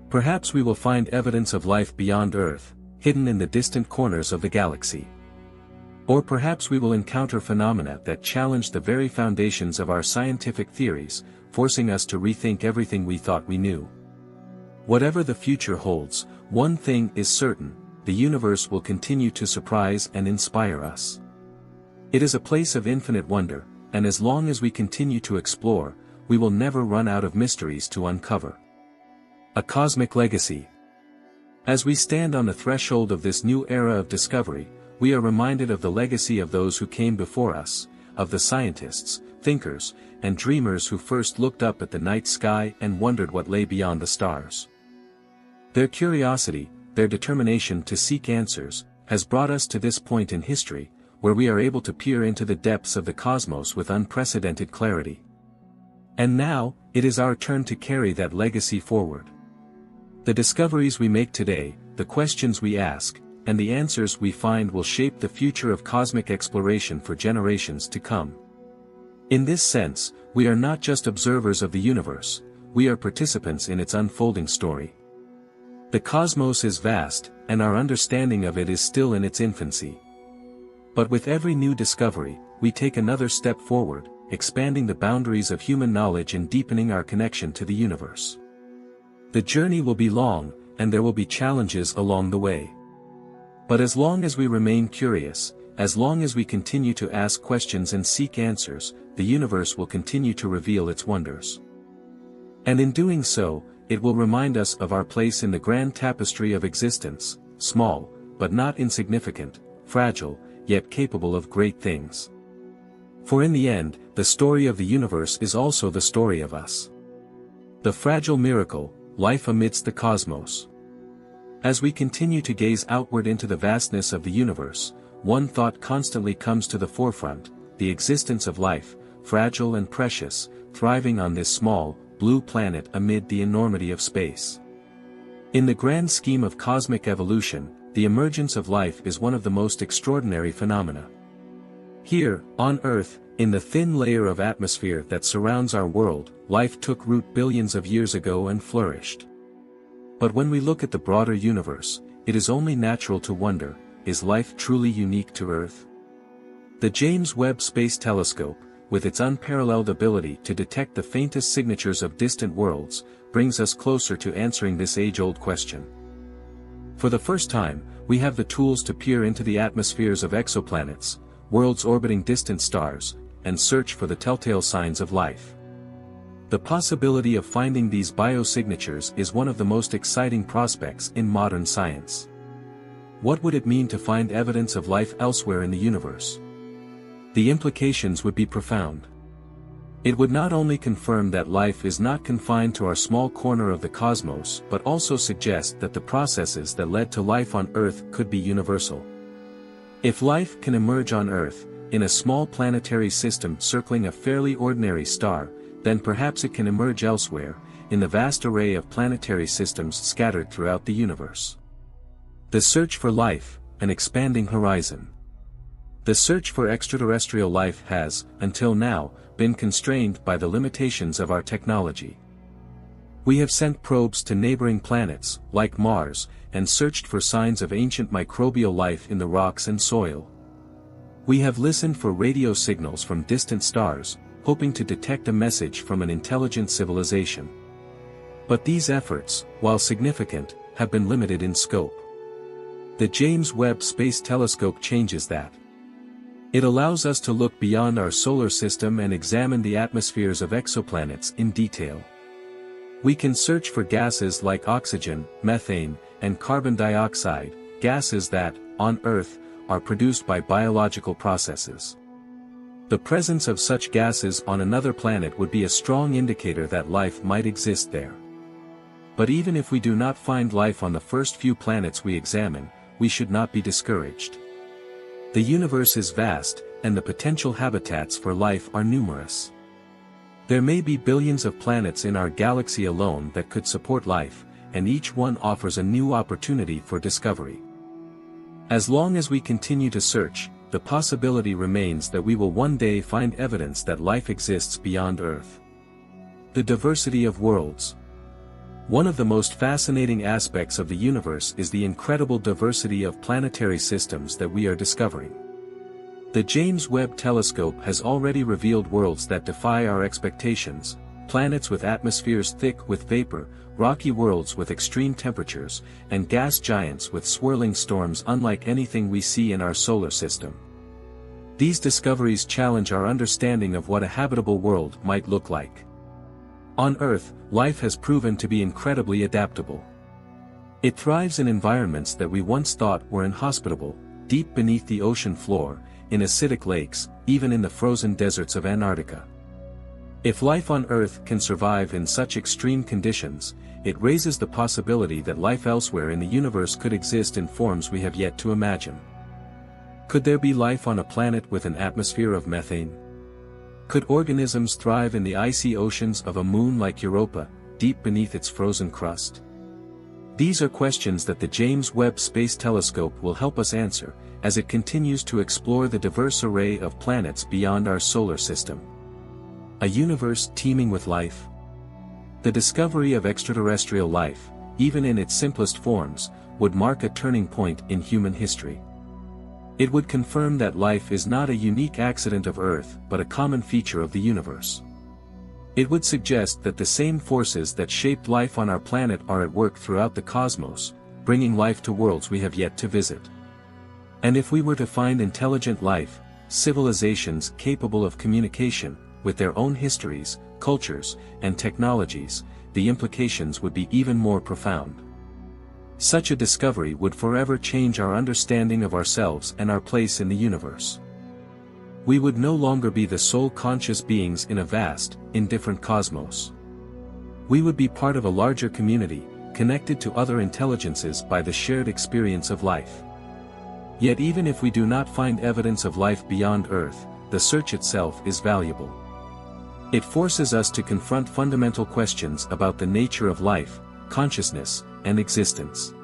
Perhaps we will find evidence of life beyond Earth, hidden in the distant corners of the galaxy. Or perhaps we will encounter phenomena that challenge the very foundations of our scientific theories, forcing us to rethink everything we thought we knew. Whatever the future holds, one thing is certain: the universe will continue to surprise and inspire us. It is a place of infinite wonder, and as long as we continue to explore, we will never run out of mysteries to uncover. A cosmic legacy. As we stand on the threshold of this new era of discovery, we are reminded of the legacy of those who came before us, of the scientists, thinkers, and dreamers who first looked up at the night sky and wondered what lay beyond the stars. Their curiosity, their determination to seek answers, has brought us to this point in history, where we are able to peer into the depths of the cosmos with unprecedented clarity. And now, it is our turn to carry that legacy forward. The discoveries we make today, the questions we ask, and the answers we find will shape the future of cosmic exploration for generations to come. In this sense, we are not just observers of the universe, we are participants in its unfolding story. The cosmos is vast, and our understanding of it is still in its infancy. But with every new discovery, we take another step forward, expanding the boundaries of human knowledge and deepening our connection to the universe. The journey will be long, and there will be challenges along the way. But as long as we remain curious, as long as we continue to ask questions and seek answers, the universe will continue to reveal its wonders. And in doing so, it will remind us of our place in the grand tapestry of existence, small, but not insignificant, fragile, yet capable of great things. For in the end, the story of the universe is also the story of us. The fragile miracle, life amidst the cosmos. As we continue to gaze outward into the vastness of the universe, one thought constantly comes to the forefront: the existence of life, fragile and precious, thriving on this small, blue planet amid the enormity of space. In the grand scheme of cosmic evolution, the emergence of life is one of the most extraordinary phenomena. Here, on Earth, in the thin layer of atmosphere that surrounds our world, life took root billions of years ago and flourished. But when we look at the broader universe, it is only natural to wonder, is life truly unique to Earth? The James Webb Space Telescope, with its unparalleled ability to detect the faintest signatures of distant worlds, brings us closer to answering this age-old question. For the first time, we have the tools to peer into the atmospheres of exoplanets, worlds orbiting distant stars, and search for the telltale signs of life. The possibility of finding these biosignatures is one of the most exciting prospects in modern science. What would it mean to find evidence of life elsewhere in the universe? The implications would be profound. It would not only confirm that life is not confined to our small corner of the cosmos but also suggest that the processes that led to life on Earth could be universal. If life can emerge on Earth, in a small planetary system circling a fairly ordinary star, then perhaps it can emerge elsewhere, in the vast array of planetary systems scattered throughout the universe. The search for life, an expanding horizon. The search for extraterrestrial life has, until now, been constrained by the limitations of our technology. We have sent probes to neighboring planets, like Mars, and searched for signs of ancient microbial life in the rocks and soil. We have listened for radio signals from distant stars, hoping to detect a message from an intelligent civilization. But these efforts, while significant, have been limited in scope. The James Webb Space Telescope changes that. It allows us to look beyond our solar system and examine the atmospheres of exoplanets in detail. We can search for gases like oxygen, methane, and carbon dioxide, gases that, on Earth, are produced by biological processes. The presence of such gases on another planet would be a strong indicator that life might exist there. But even if we do not find life on the first few planets we examine, we should not be discouraged. The universe is vast, and the potential habitats for life are numerous. There may be billions of planets in our galaxy alone that could support life, and each one offers a new opportunity for discovery. As long as we continue to search, the possibility remains that we will one day find evidence that life exists beyond Earth. The diversity of worlds. One of the most fascinating aspects of the universe is the incredible diversity of planetary systems that we are discovering. The James Webb Telescope has already revealed worlds that defy our expectations, planets with atmospheres thick with vapor, rocky worlds with extreme temperatures, and gas giants with swirling storms unlike anything we see in our solar system. These discoveries challenge our understanding of what a habitable world might look like. On Earth, life has proven to be incredibly adaptable. It thrives in environments that we once thought were inhospitable, deep beneath the ocean floor, in acidic lakes, even in the frozen deserts of Antarctica. If life on Earth can survive in such extreme conditions, it raises the possibility that life elsewhere in the universe could exist in forms we have yet to imagine. Could there be life on a planet with an atmosphere of methane? Could organisms thrive in the icy oceans of a moon like Europa, deep beneath its frozen crust? These are questions that the James Webb Space Telescope will help us answer, as it continues to explore the diverse array of planets beyond our solar system. A universe teeming with life? The discovery of extraterrestrial life, even in its simplest forms, would mark a turning point in human history. It would confirm that life is not a unique accident of Earth but a common feature of the universe. It would suggest that the same forces that shaped life on our planet are at work throughout the cosmos, bringing life to worlds we have yet to visit. And if we were to find intelligent life, civilizations capable of communication, with their own histories, cultures, and technologies, the implications would be even more profound. Such a discovery would forever change our understanding of ourselves and our place in the universe. We would no longer be the sole conscious beings in a vast, indifferent cosmos. We would be part of a larger community, connected to other intelligences by the shared experience of life. Yet even if we do not find evidence of life beyond Earth, the search itself is valuable. It forces us to confront fundamental questions about the nature of life, consciousness, and existence.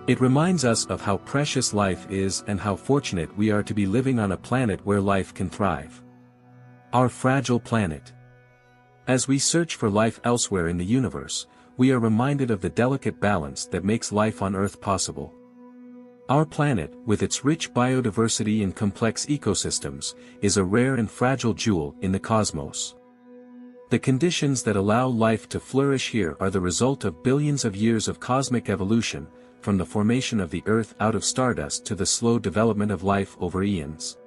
It reminds us of how precious life is and how fortunate we are to be living on a planet where life can thrive. Our fragile planet. As we search for life elsewhere in the universe, we are reminded of the delicate balance that makes life on Earth possible. Our planet, with its rich biodiversity and complex ecosystems, is a rare and fragile jewel in the cosmos. The conditions that allow life to flourish here are the result of billions of years of cosmic evolution, from the formation of the Earth out of stardust to the slow development of life over eons.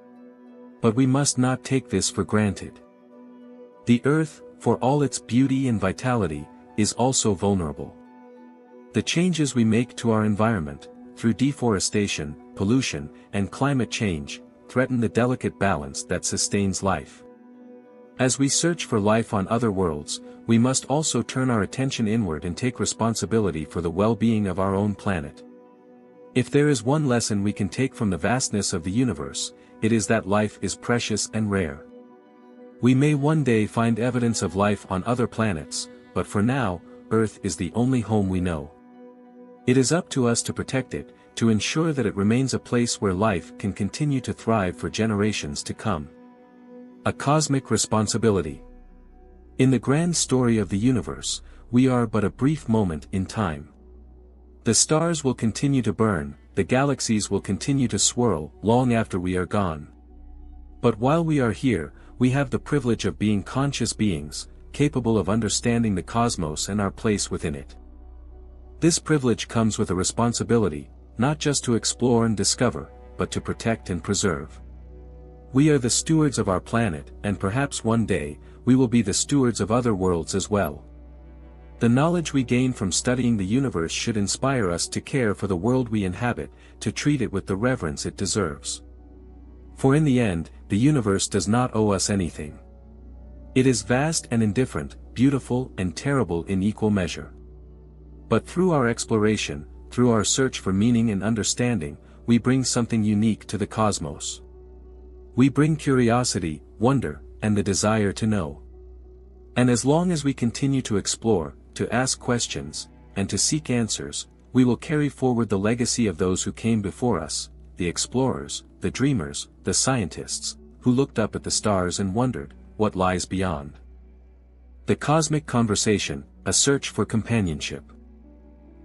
But we must not take this for granted. The Earth, for all its beauty and vitality, is also vulnerable. The changes we make to our environment, through deforestation, pollution, and climate change, threaten the delicate balance that sustains life. As we search for life on other worlds, we must also turn our attention inward and take responsibility for the well-being of our own planet. If there is one lesson we can take from the vastness of the universe, it is that life is precious and rare. We may one day find evidence of life on other planets, but for now, Earth is the only home we know. It is up to us to protect it, to ensure that it remains a place where life can continue to thrive for generations to come. A cosmic responsibility. In the grand story of the universe, we are but a brief moment in time. The stars will continue to burn, the galaxies will continue to swirl long after we are gone. But while we are here, we have the privilege of being conscious beings, capable of understanding the cosmos and our place within it. This privilege comes with a responsibility, not just to explore and discover, but to protect and preserve. We are the stewards of our planet, and perhaps one day, we will be the stewards of other worlds as well. The knowledge we gain from studying the universe should inspire us to care for the world we inhabit, to treat it with the reverence it deserves. For in the end, the universe does not owe us anything. It is vast and indifferent, beautiful and terrible in equal measure. But through our exploration, through our search for meaning and understanding, we bring something unique to the cosmos. We bring curiosity, wonder, and the desire to know. And as long as we continue to explore, to ask questions, and to seek answers, we will carry forward the legacy of those who came before us, the explorers, the dreamers, the scientists, who looked up at the stars and wondered, what lies beyond? The Cosmic Conversation, a search for companionship.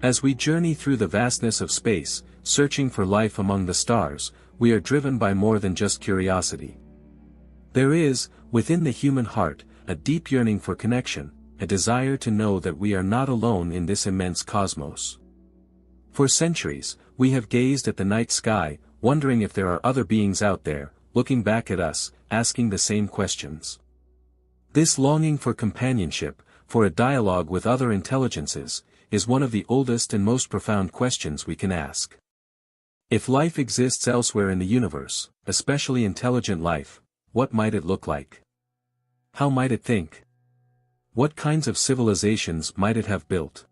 As we journey through the vastness of space, searching for life among the stars, we are driven by more than just curiosity. There is, within the human heart, a deep yearning for connection, a desire to know that we are not alone in this immense cosmos. For centuries, we have gazed at the night sky, wondering if there are other beings out there, looking back at us, asking the same questions. This longing for companionship, for a dialogue with other intelligences, is one of the oldest and most profound questions we can ask. If life exists elsewhere in the universe, especially intelligent life, what might it look like? How might it think? What kinds of civilizations might it have built?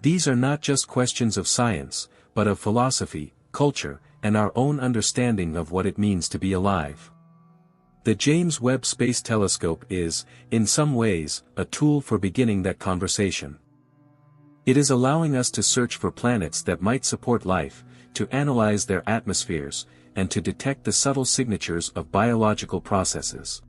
These are not just questions of science, but of philosophy, culture, and our own understanding of what it means to be alive. The James Webb Space Telescope is, in some ways, a tool for beginning that conversation. It is allowing us to search for planets that might support life, to analyze their atmospheres, and to detect the subtle signatures of biological processes.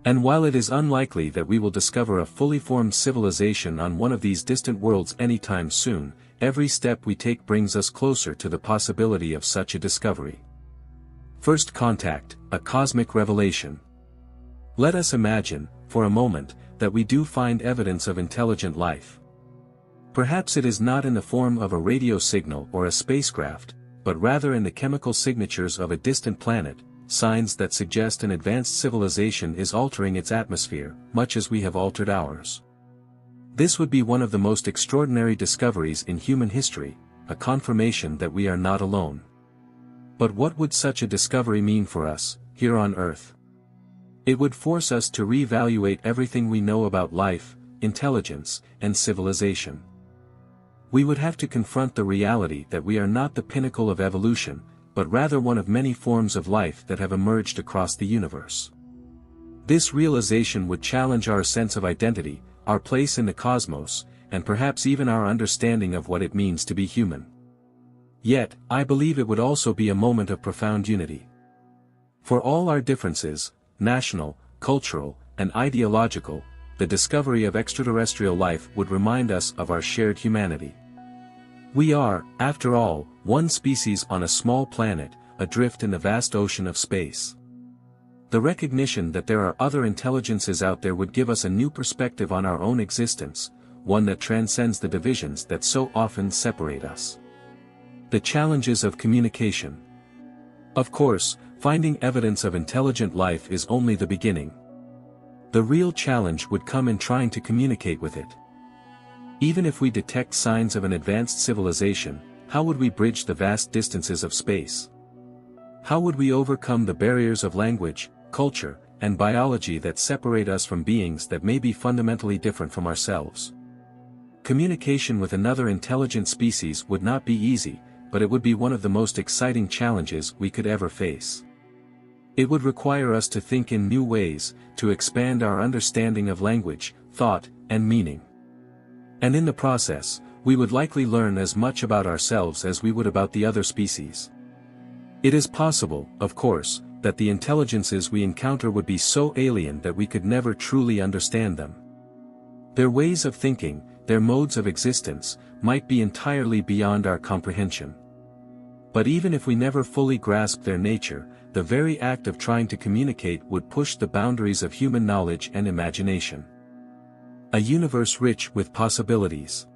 And while it is unlikely that we will discover a fully formed civilization on one of these distant worlds anytime soon, every step we take brings us closer to the possibility of such a discovery. First contact, a cosmic revelation. Let us imagine, for a moment, that we do find evidence of intelligent life. Perhaps it is not in the form of a radio signal or a spacecraft, but rather in the chemical signatures of a distant planet, signs that suggest an advanced civilization is altering its atmosphere, much as we have altered ours. This would be one of the most extraordinary discoveries in human history, a confirmation that we are not alone. But what would such a discovery mean for us, here on Earth? It would force us to reevaluate everything we know about life, intelligence, and civilization. We would have to confront the reality that we are not the pinnacle of evolution, but rather one of many forms of life that have emerged across the universe. This realization would challenge our sense of identity, our place in the cosmos, and perhaps even our understanding of what it means to be human. Yet, I believe it would also be a moment of profound unity. For all our differences, national, cultural, and ideological, the discovery of extraterrestrial life would remind us of our shared humanity. We are, after all, one species on a small planet, adrift in the vast ocean of space. The recognition that there are other intelligences out there would give us a new perspective on our own existence, one that transcends the divisions that so often separate us. The challenges of communication. Of course, finding evidence of intelligent life is only the beginning. The real challenge would come in trying to communicate with it. Even if we detect signs of an advanced civilization, how would we bridge the vast distances of space? How would we overcome the barriers of language, culture, and biology that separate us from beings that may be fundamentally different from ourselves? Communication with another intelligent species would not be easy, but it would be one of the most exciting challenges we could ever face. It would require us to think in new ways, to expand our understanding of language, thought, and meaning. And in the process, we would likely learn as much about ourselves as we would about the other species. It is possible, of course, that the intelligences we encounter would be so alien that we could never truly understand them. Their ways of thinking, their modes of existence, might be entirely beyond our comprehension. But even if we never fully grasp their nature, the very act of trying to communicate would push the boundaries of human knowledge and imagination. A universe rich with possibilities.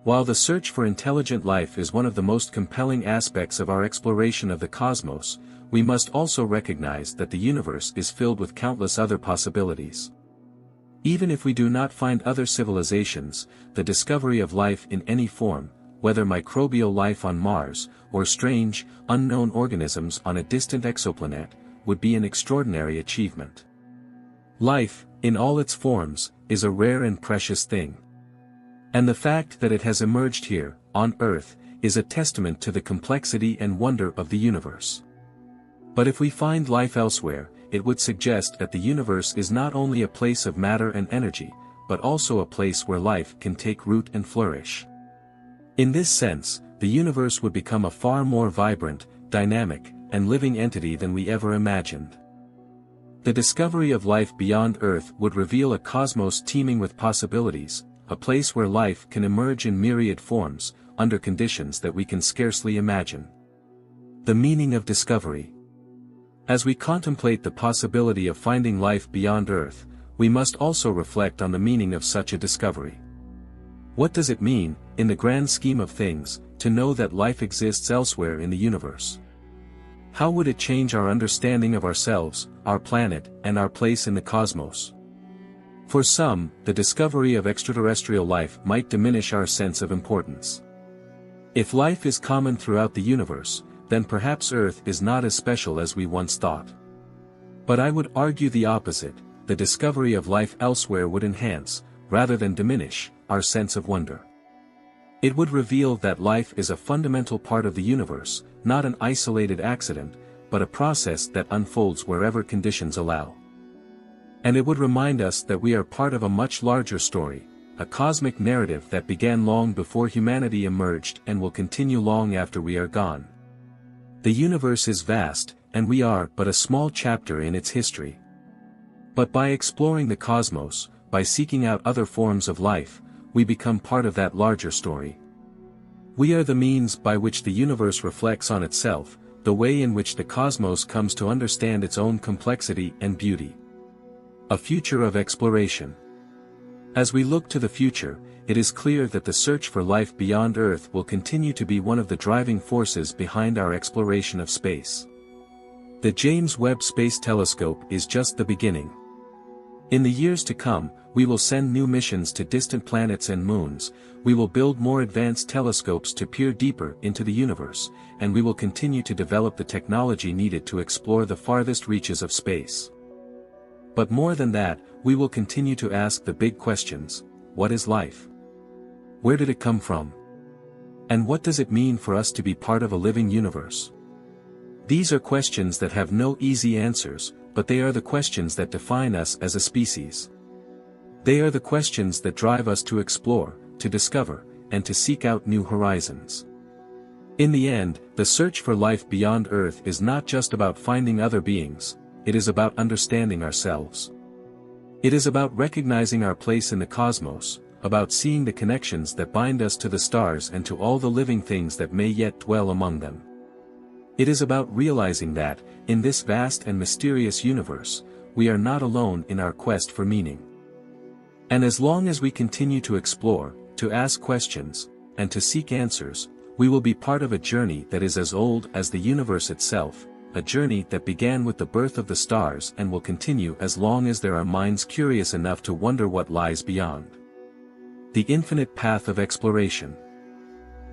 While the search for intelligent life is one of the most compelling aspects of our exploration of the cosmos, we must also recognize that the universe is filled with countless other possibilities. Even if we do not find other civilizations, the discovery of life in any form, whether microbial life on Mars, or strange, unknown organisms on a distant exoplanet, would be an extraordinary achievement. Life, in all its forms, is a rare and precious thing. And the fact that it has emerged here, on Earth, is a testament to the complexity and wonder of the universe. But if we find life elsewhere, it would suggest that the universe is not only a place of matter and energy, but also a place where life can take root and flourish. In this sense, the universe would become a far more vibrant, dynamic, and living entity than we ever imagined. The discovery of life beyond Earth would reveal a cosmos teeming with possibilities, a place where life can emerge in myriad forms, under conditions that we can scarcely imagine. The meaning of discovery. As we contemplate the possibility of finding life beyond Earth, we must also reflect on the meaning of such a discovery. What does it mean, in the grand scheme of things, to know that life exists elsewhere in the universe? How would it change our understanding of ourselves, our planet, and our place in the cosmos? For some, the discovery of extraterrestrial life might diminish our sense of importance. If life is common throughout the universe, then perhaps Earth is not as special as we once thought. But I would argue the opposite: the discovery of life elsewhere would enhance, rather than diminish, our sense of wonder. It would reveal that life is a fundamental part of the universe, not an isolated accident, but a process that unfolds wherever conditions allow. And it would remind us that we are part of a much larger story, a cosmic narrative that began long before humanity emerged and will continue long after we are gone. The universe is vast, and we are but a small chapter in its history. But by exploring the cosmos, by seeking out other forms of life, we become part of that larger story. We are the means by which the universe reflects on itself, the way in which the cosmos comes to understand its own complexity and beauty. A future of exploration. As we look to the future, it is clear that the search for life beyond Earth will continue to be one of the driving forces behind our exploration of space. The James Webb Space Telescope is just the beginning. In the years to come, we will send new missions to distant planets and moons, we will build more advanced telescopes to peer deeper into the universe, and we will continue to develop the technology needed to explore the farthest reaches of space. But more than that, we will continue to ask the big questions: what is life? Where did it come from? And what does it mean for us to be part of a living universe? These are questions that have no easy answers, but they are the questions that define us as a species. They are the questions that drive us to explore, to discover, and to seek out new horizons. In the end, the search for life beyond Earth is not just about finding other beings, it is about understanding ourselves. It is about recognizing our place in the cosmos, about seeing the connections that bind us to the stars and to all the living things that may yet dwell among them. It is about realizing that, in this vast and mysterious universe, we are not alone in our quest for meaning. And as long as we continue to explore, to ask questions, and to seek answers, we will be part of a journey that is as old as the universe itself, a journey that began with the birth of the stars and will continue as long as there are minds curious enough to wonder what lies beyond. The infinite path of exploration.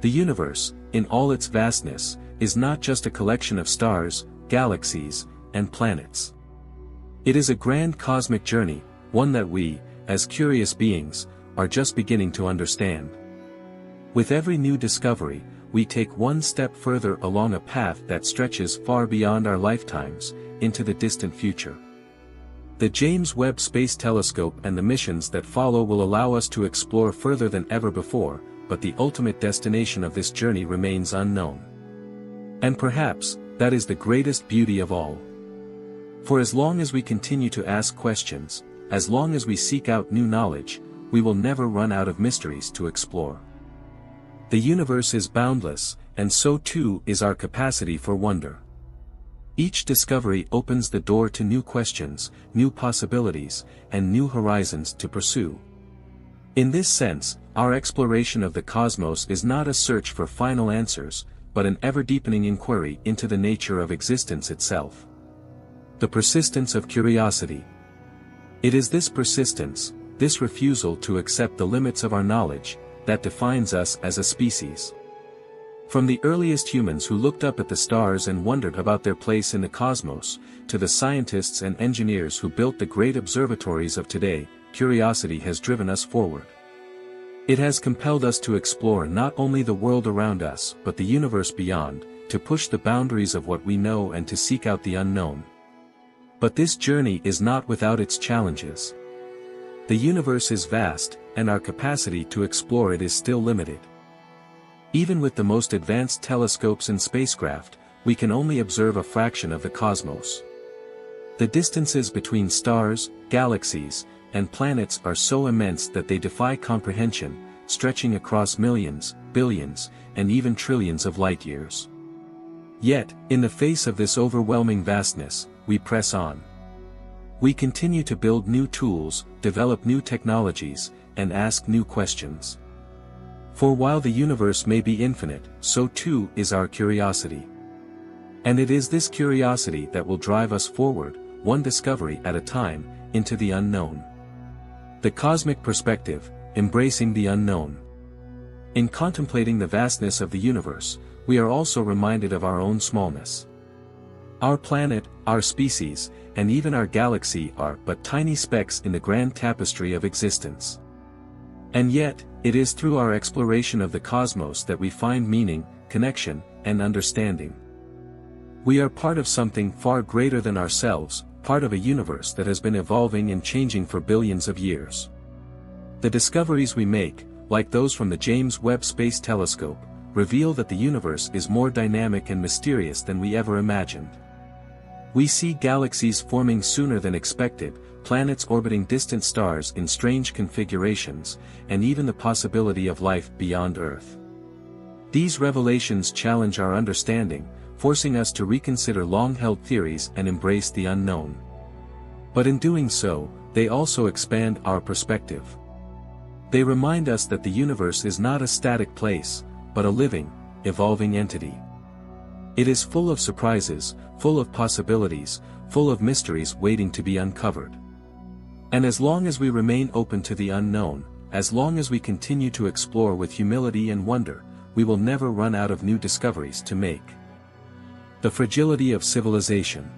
The universe, in all its vastness, is not just a collection of stars, galaxies, and planets. It is a grand cosmic journey, one that we, as curious beings, are just beginning to understand. With every new discovery, we take one step further along a path that stretches far beyond our lifetimes, into the distant future. The James Webb Space Telescope and the missions that follow will allow us to explore further than ever before, but the ultimate destination of this journey remains unknown. And perhaps, that is the greatest beauty of all. For as long as we continue to ask questions, as long as we seek out new knowledge, we will never run out of mysteries to explore. The universe is boundless, and so too is our capacity for wonder. Each discovery opens the door to new questions, new possibilities, and new horizons to pursue. In this sense, our exploration of the cosmos is not a search for final answers, but an ever-deepening inquiry into the nature of existence itself. The persistence of curiosity. It is this persistence, this refusal to accept the limits of our knowledge, that defines us as a species. From the earliest humans who looked up at the stars and wondered about their place in the cosmos, to the scientists and engineers who built the great observatories of today, curiosity has driven us forward. It has compelled us to explore not only the world around us but the universe beyond, to push the boundaries of what we know and to seek out the unknown. But this journey is not without its challenges. The universe is vast, and our capacity to explore it is still limited. Even with the most advanced telescopes and spacecraft, we can only observe a fraction of the cosmos. The distances between stars, galaxies, and planets are so immense that they defy comprehension, stretching across millions, billions, and even trillions of light-years. Yet, in the face of this overwhelming vastness, we press on. We continue to build new tools, develop new technologies, and ask new questions. For while the universe may be infinite, so too is our curiosity. And it is this curiosity that will drive us forward, one discovery at a time, into the unknown. The cosmic perspective, embracing the unknown. In contemplating the vastness of the universe, we are also reminded of our own smallness. Our planet, our species, and even our galaxy are but tiny specks in the grand tapestry of existence. And yet, it is through our exploration of the cosmos that we find meaning, connection, and understanding. We are part of something far greater than ourselves, part of a universe that has been evolving and changing for billions of years. The discoveries we make, like those from the James Webb Space Telescope, reveal that the universe is more dynamic and mysterious than we ever imagined. We see galaxies forming sooner than expected, planets orbiting distant stars in strange configurations, and even the possibility of life beyond Earth. These revelations challenge our understanding, forcing us to reconsider long-held theories and embrace the unknown. But in doing so, they also expand our perspective. They remind us that the universe is not a static place, but a living, evolving entity. It is full of surprises, full of possibilities, full of mysteries waiting to be uncovered. And as long as we remain open to the unknown, as long as we continue to explore with humility and wonder, we will never run out of new discoveries to make. The fragility of civilization.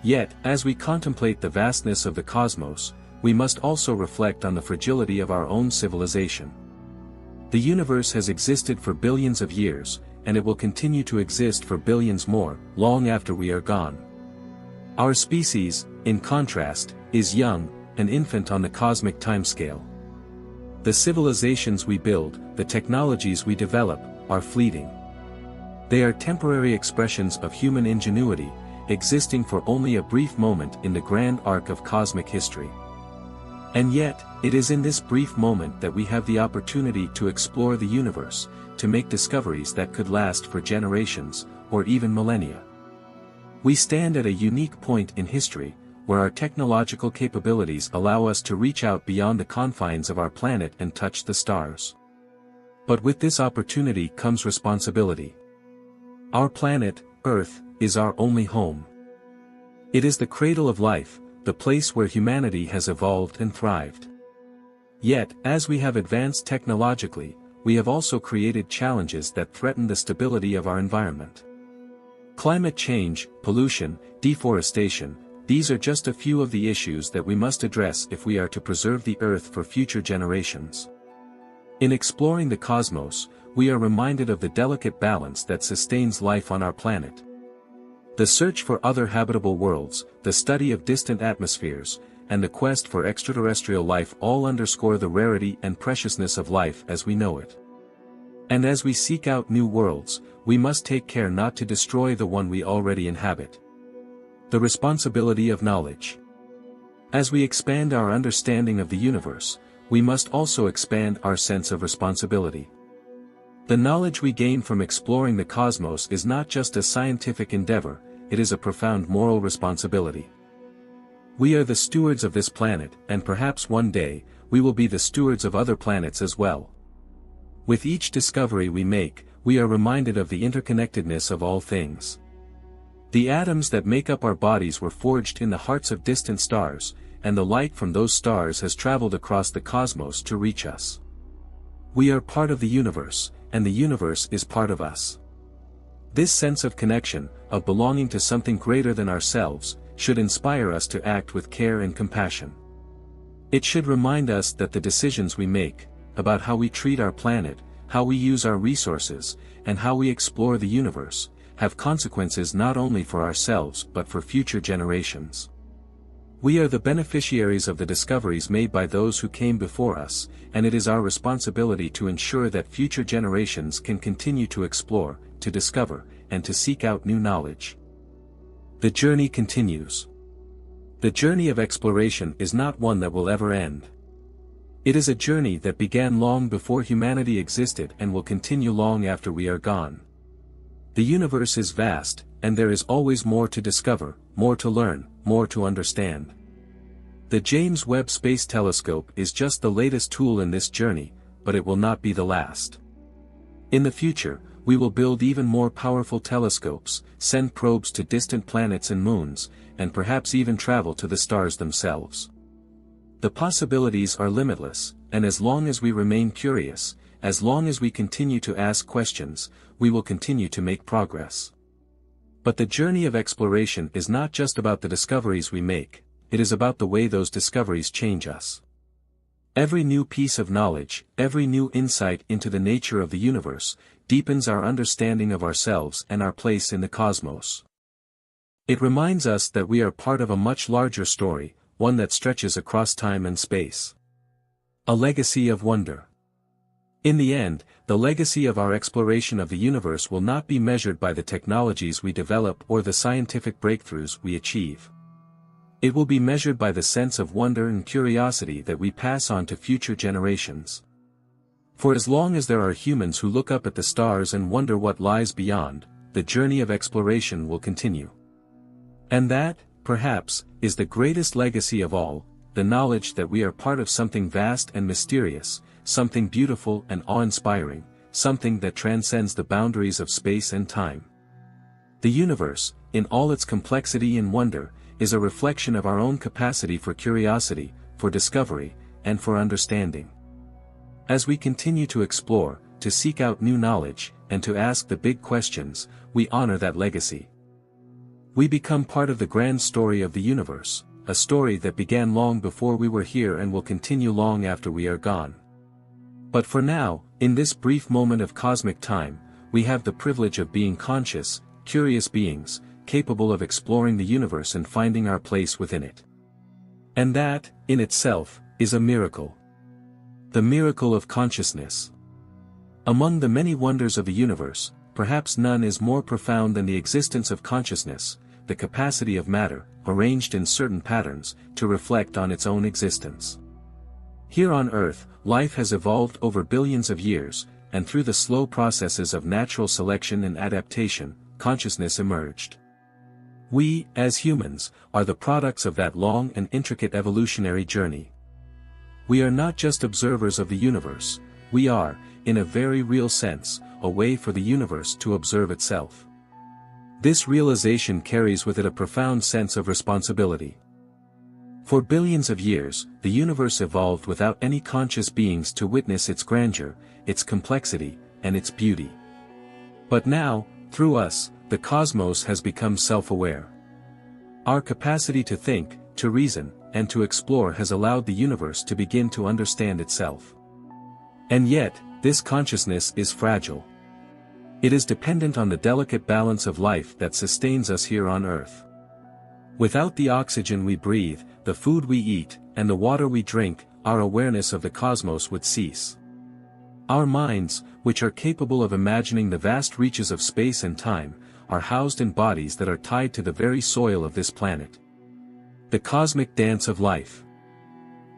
Yet, as we contemplate the vastness of the cosmos, we must also reflect on the fragility of our own civilization. The universe has existed for billions of years, and it will continue to exist for billions more, long after we are gone. Our species, in contrast, is young, an infant on the cosmic timescale. The civilizations we build, the technologies we develop, are fleeting. They are temporary expressions of human ingenuity, existing for only a brief moment in the grand arc of cosmic history. And yet, it is in this brief moment that we have the opportunity to explore the universe, to make discoveries that could last for generations, or even millennia. We stand at a unique point in history, where our technological capabilities allow us to reach out beyond the confines of our planet and touch the stars. But with this opportunity comes responsibility. Our planet, Earth, is our only home. It is the cradle of life, the place where humanity has evolved and thrived. Yet, as we have advanced technologically, we have also created challenges that threaten the stability of our environment. Climate change, pollution, deforestation, these are just a few of the issues that we must address if we are to preserve the Earth for future generations. In exploring the cosmos, we are reminded of the delicate balance that sustains life on our planet. The search for other habitable worlds, the study of distant atmospheres, and the quest for extraterrestrial life all underscore the rarity and preciousness of life as we know it. And as we seek out new worlds, we must take care not to destroy the one we already inhabit. The responsibility of knowledge. As we expand our understanding of the universe, we must also expand our sense of responsibility. The knowledge we gain from exploring the cosmos is not just a scientific endeavor, it is a profound moral responsibility. We are the stewards of this planet, and perhaps one day, we will be the stewards of other planets as well. With each discovery we make, we are reminded of the interconnectedness of all things. The atoms that make up our bodies were forged in the hearts of distant stars, and the light from those stars has traveled across the cosmos to reach us. We are part of the universe, and the universe is part of us. This sense of connection, of belonging to something greater than ourselves, should inspire us to act with care and compassion. It should remind us that the decisions we make, about how we treat our planet, how we use our resources, and how we explore the universe, have consequences not only for ourselves but for future generations. We are the beneficiaries of the discoveries made by those who came before us, and it is our responsibility to ensure that future generations can continue to explore, to discover, and to seek out new knowledge. The journey continues. The journey of exploration is not one that will ever end. It is a journey that began long before humanity existed and will continue long after we are gone. The universe is vast, and there is always more to discover, more to learn, more to understand. The James Webb Space Telescope is just the latest tool in this journey, but it will not be the last. In the future, we will build even more powerful telescopes, send probes to distant planets and moons, and perhaps even travel to the stars themselves. The possibilities are limitless, and as long as we remain curious, as long as we continue to ask questions, we will continue to make progress. But the journey of exploration is not just about the discoveries we make, it is about the way those discoveries change us. Every new piece of knowledge, every new insight into the nature of the universe, deepens our understanding of ourselves and our place in the cosmos. It reminds us that we are part of a much larger story, one that stretches across time and space. A legacy of wonder. In the end, the legacy of our exploration of the universe will not be measured by the technologies we develop or the scientific breakthroughs we achieve. It will be measured by the sense of wonder and curiosity that we pass on to future generations. For as long as there are humans who look up at the stars and wonder what lies beyond, the journey of exploration will continue. And that, perhaps, is the greatest legacy of all, the knowledge that we are part of something vast and mysterious, something beautiful and awe-inspiring, something that transcends the boundaries of space and time. The universe, in all its complexity and wonder, is a reflection of our own capacity for curiosity, for discovery, and for understanding. As we continue to explore, to seek out new knowledge, and to ask the big questions, we honor that legacy. We become part of the grand story of the universe, a story that began long before we were here and will continue long after we are gone. But for now, in this brief moment of cosmic time, we have the privilege of being conscious, curious beings, capable of exploring the universe and finding our place within it. And that, in itself, is a miracle. The miracle of consciousness. Among the many wonders of the universe, perhaps none is more profound than the existence of consciousness, the capacity of matter, arranged in certain patterns, to reflect on its own existence. Here on Earth, life has evolved over billions of years, and through the slow processes of natural selection and adaptation, consciousness emerged. We, as humans, are the products of that long and intricate evolutionary journey. We are not just observers of the universe, we are, in a very real sense, a way for the universe to observe itself. This realization carries with it a profound sense of responsibility. For billions of years, the universe evolved without any conscious beings to witness its grandeur, its complexity, and its beauty. But now, through us, the cosmos has become self-aware. Our capacity to think, to reason, and to explore has allowed the universe to begin to understand itself. And yet, this consciousness is fragile. It is dependent on the delicate balance of life that sustains us here on Earth. Without the oxygen we breathe, the food we eat, and the water we drink, our awareness of the cosmos would cease. Our minds, which are capable of imagining the vast reaches of space and time, are housed in bodies that are tied to the very soil of this planet. The cosmic dance of life.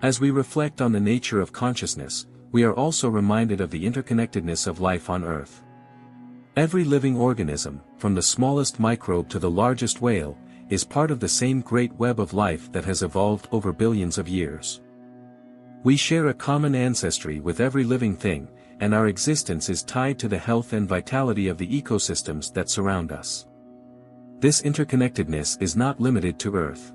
As we reflect on the nature of consciousness, we are also reminded of the interconnectedness of life on Earth. Every living organism, from the smallest microbe to the largest whale, is part of the same great web of life that has evolved over billions of years. We share a common ancestry with every living thing, and our existence is tied to the health and vitality of the ecosystems that surround us. This interconnectedness is not limited to Earth.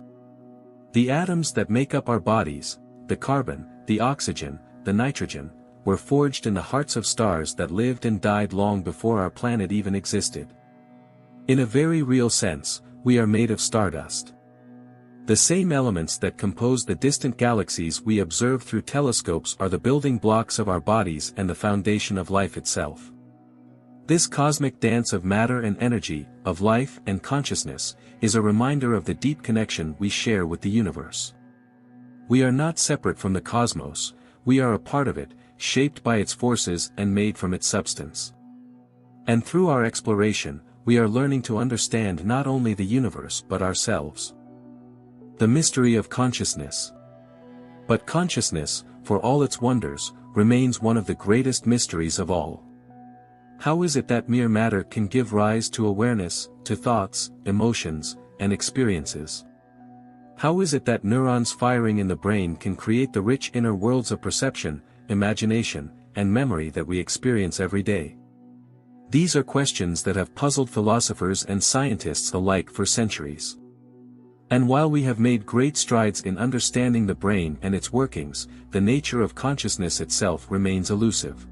The atoms that make up our bodies, the carbon, the oxygen, the nitrogen, were forged in the hearts of stars that lived and died long before our planet even existed. In a very real sense, we are made of stardust. The same elements that compose the distant galaxies we observe through telescopes are the building blocks of our bodies and the foundation of life itself. This cosmic dance of matter and energy, of life and consciousness, is a reminder of the deep connection we share with the universe. We are not separate from the cosmos, we are a part of it, shaped by its forces and made from its substance. And through our exploration, we are learning to understand not only the universe but ourselves. The mystery of consciousness. But consciousness, for all its wonders, remains one of the greatest mysteries of all. How is it that mere matter can give rise to awareness, to thoughts, emotions, and experiences? How is it that neurons firing in the brain can create the rich inner worlds of perception, imagination, and memory that we experience every day? These are questions that have puzzled philosophers and scientists alike for centuries. And while we have made great strides in understanding the brain and its workings, the nature of consciousness itself remains elusive.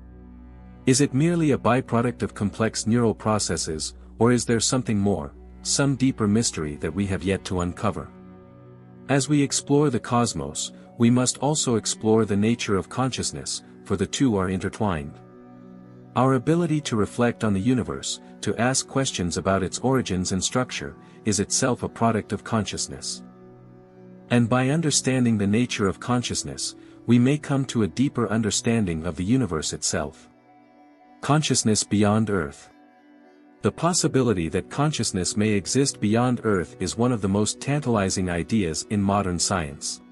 Is it merely a byproduct of complex neural processes, or is there something more, some deeper mystery that we have yet to uncover? As we explore the cosmos, we must also explore the nature of consciousness, for the two are intertwined. Our ability to reflect on the universe, to ask questions about its origins and structure, is itself a product of consciousness. And by understanding the nature of consciousness, we may come to a deeper understanding of the universe itself. Consciousness beyond Earth. The possibility that consciousness may exist beyond Earth is one of the most tantalizing ideas in modern science.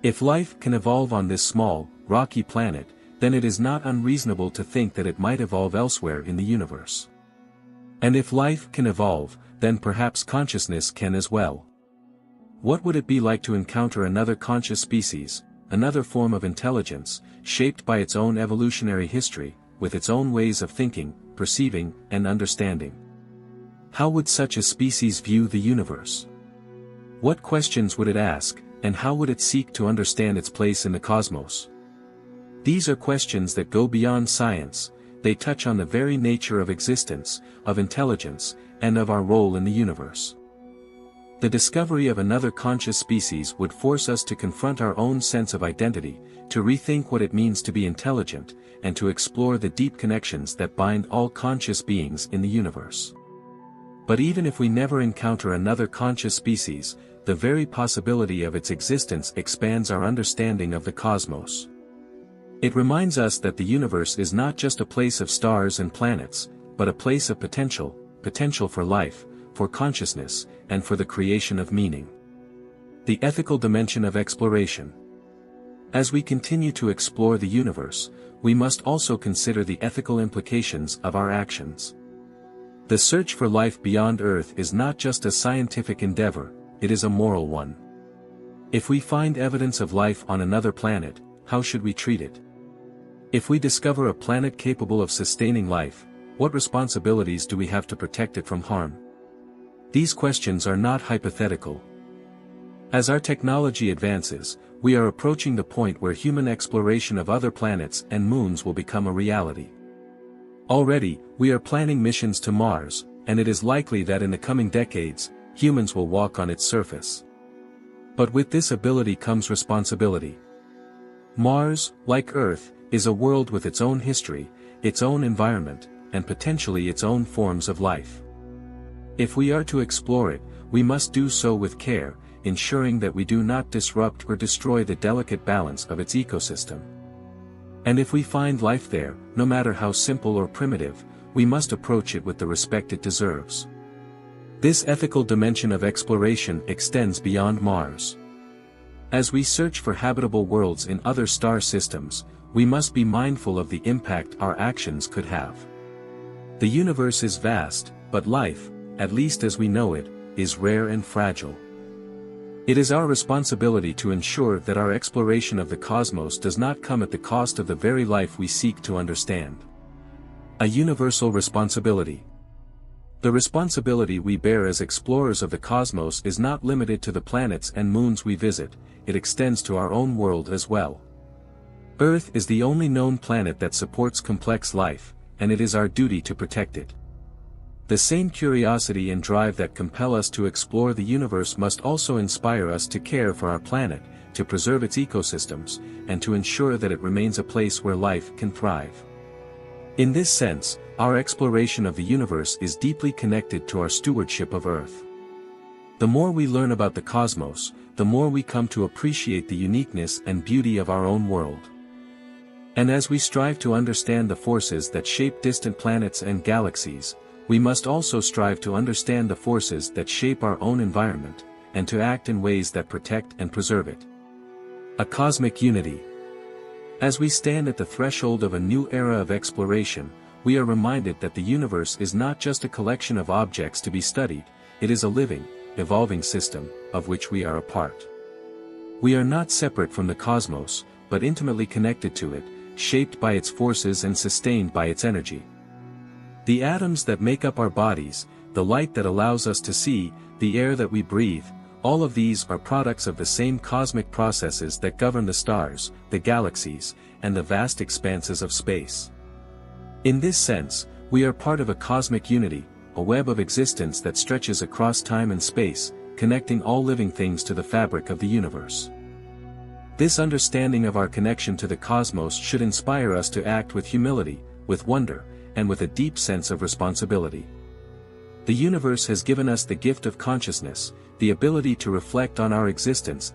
If life can evolve on this small, rocky planet, then it is not unreasonable to think that it might evolve elsewhere in the universe. And if life can evolve, then perhaps consciousness can as well. What would it be like to encounter another conscious species, another form of intelligence, shaped by its own evolutionary history, with its own ways of thinking, perceiving, and understanding? How would such a species view the universe? What questions would it ask, and how would it seek to understand its place in the cosmos? These are questions that go beyond science. They touch on the very nature of existence, of intelligence, and of our role in the universe. The discovery of another conscious species would force us to confront our own sense of identity, to rethink what it means to be intelligent, and to explore the deep connections that bind all conscious beings in the universe. But even if we never encounter another conscious species, the very possibility of its existence expands our understanding of the cosmos. It reminds us that the universe is not just a place of stars and planets, but a place of potential for life, for consciousness, and for the creation of meaning. The ethical dimension of exploration. As we continue to explore the universe, we must also consider the ethical implications of our actions. The search for life beyond Earth is not just a scientific endeavor, it is a moral one. If we find evidence of life on another planet, how should we treat it? If we discover a planet capable of sustaining life, what responsibilities do we have to protect it from harm? These questions are not hypothetical. As our technology advances, we are approaching the point where human exploration of other planets and moons will become a reality. Already, we are planning missions to Mars, and it is likely that in the coming decades, humans will walk on its surface. But with this ability comes responsibility. Mars, like Earth, is a world with its own history, its own environment, and potentially its own forms of life. If we are to explore it, we must do so with care, ensuring that we do not disrupt or destroy the delicate balance of its ecosystem. And if we find life there, no matter how simple or primitive, we must approach it with the respect it deserves. This ethical dimension of exploration extends beyond Mars. As we search for habitable worlds in other star systems, we must be mindful of the impact our actions could have. The universe is vast, but life, at least as we know it, is rare and fragile. It is our responsibility to ensure that our exploration of the cosmos does not come at the cost of the very life we seek to understand. A universal responsibility. The responsibility we bear as explorers of the cosmos is not limited to the planets and moons we visit, it extends to our own world as well. Earth is the only known planet that supports complex life, and it is our duty to protect it. The same curiosity and drive that compel us to explore the universe must also inspire us to care for our planet, to preserve its ecosystems, and to ensure that it remains a place where life can thrive. In this sense, our exploration of the universe is deeply connected to our stewardship of Earth. The more we learn about the cosmos, the more we come to appreciate the uniqueness and beauty of our own world. And as we strive to understand the forces that shape distant planets and galaxies, we must also strive to understand the forces that shape our own environment, and to act in ways that protect and preserve it. A cosmic unity. As we stand at the threshold of a new era of exploration, we are reminded that the universe is not just a collection of objects to be studied, it is a living, evolving system, of which we are a part. We are not separate from the cosmos, but intimately connected to it, shaped by its forces and sustained by its energy. The atoms that make up our bodies, the light that allows us to see, the air that we breathe, all of these are products of the same cosmic processes that govern the stars, the galaxies, and the vast expanses of space. In this sense, we are part of a cosmic unity, a web of existence that stretches across time and space, connecting all living things to the fabric of the universe. This understanding of our connection to the cosmos should inspire us to act with humility, with wonder, and with a deep sense of responsibility. The universe has given us the gift of consciousness, the ability to reflect on our existence,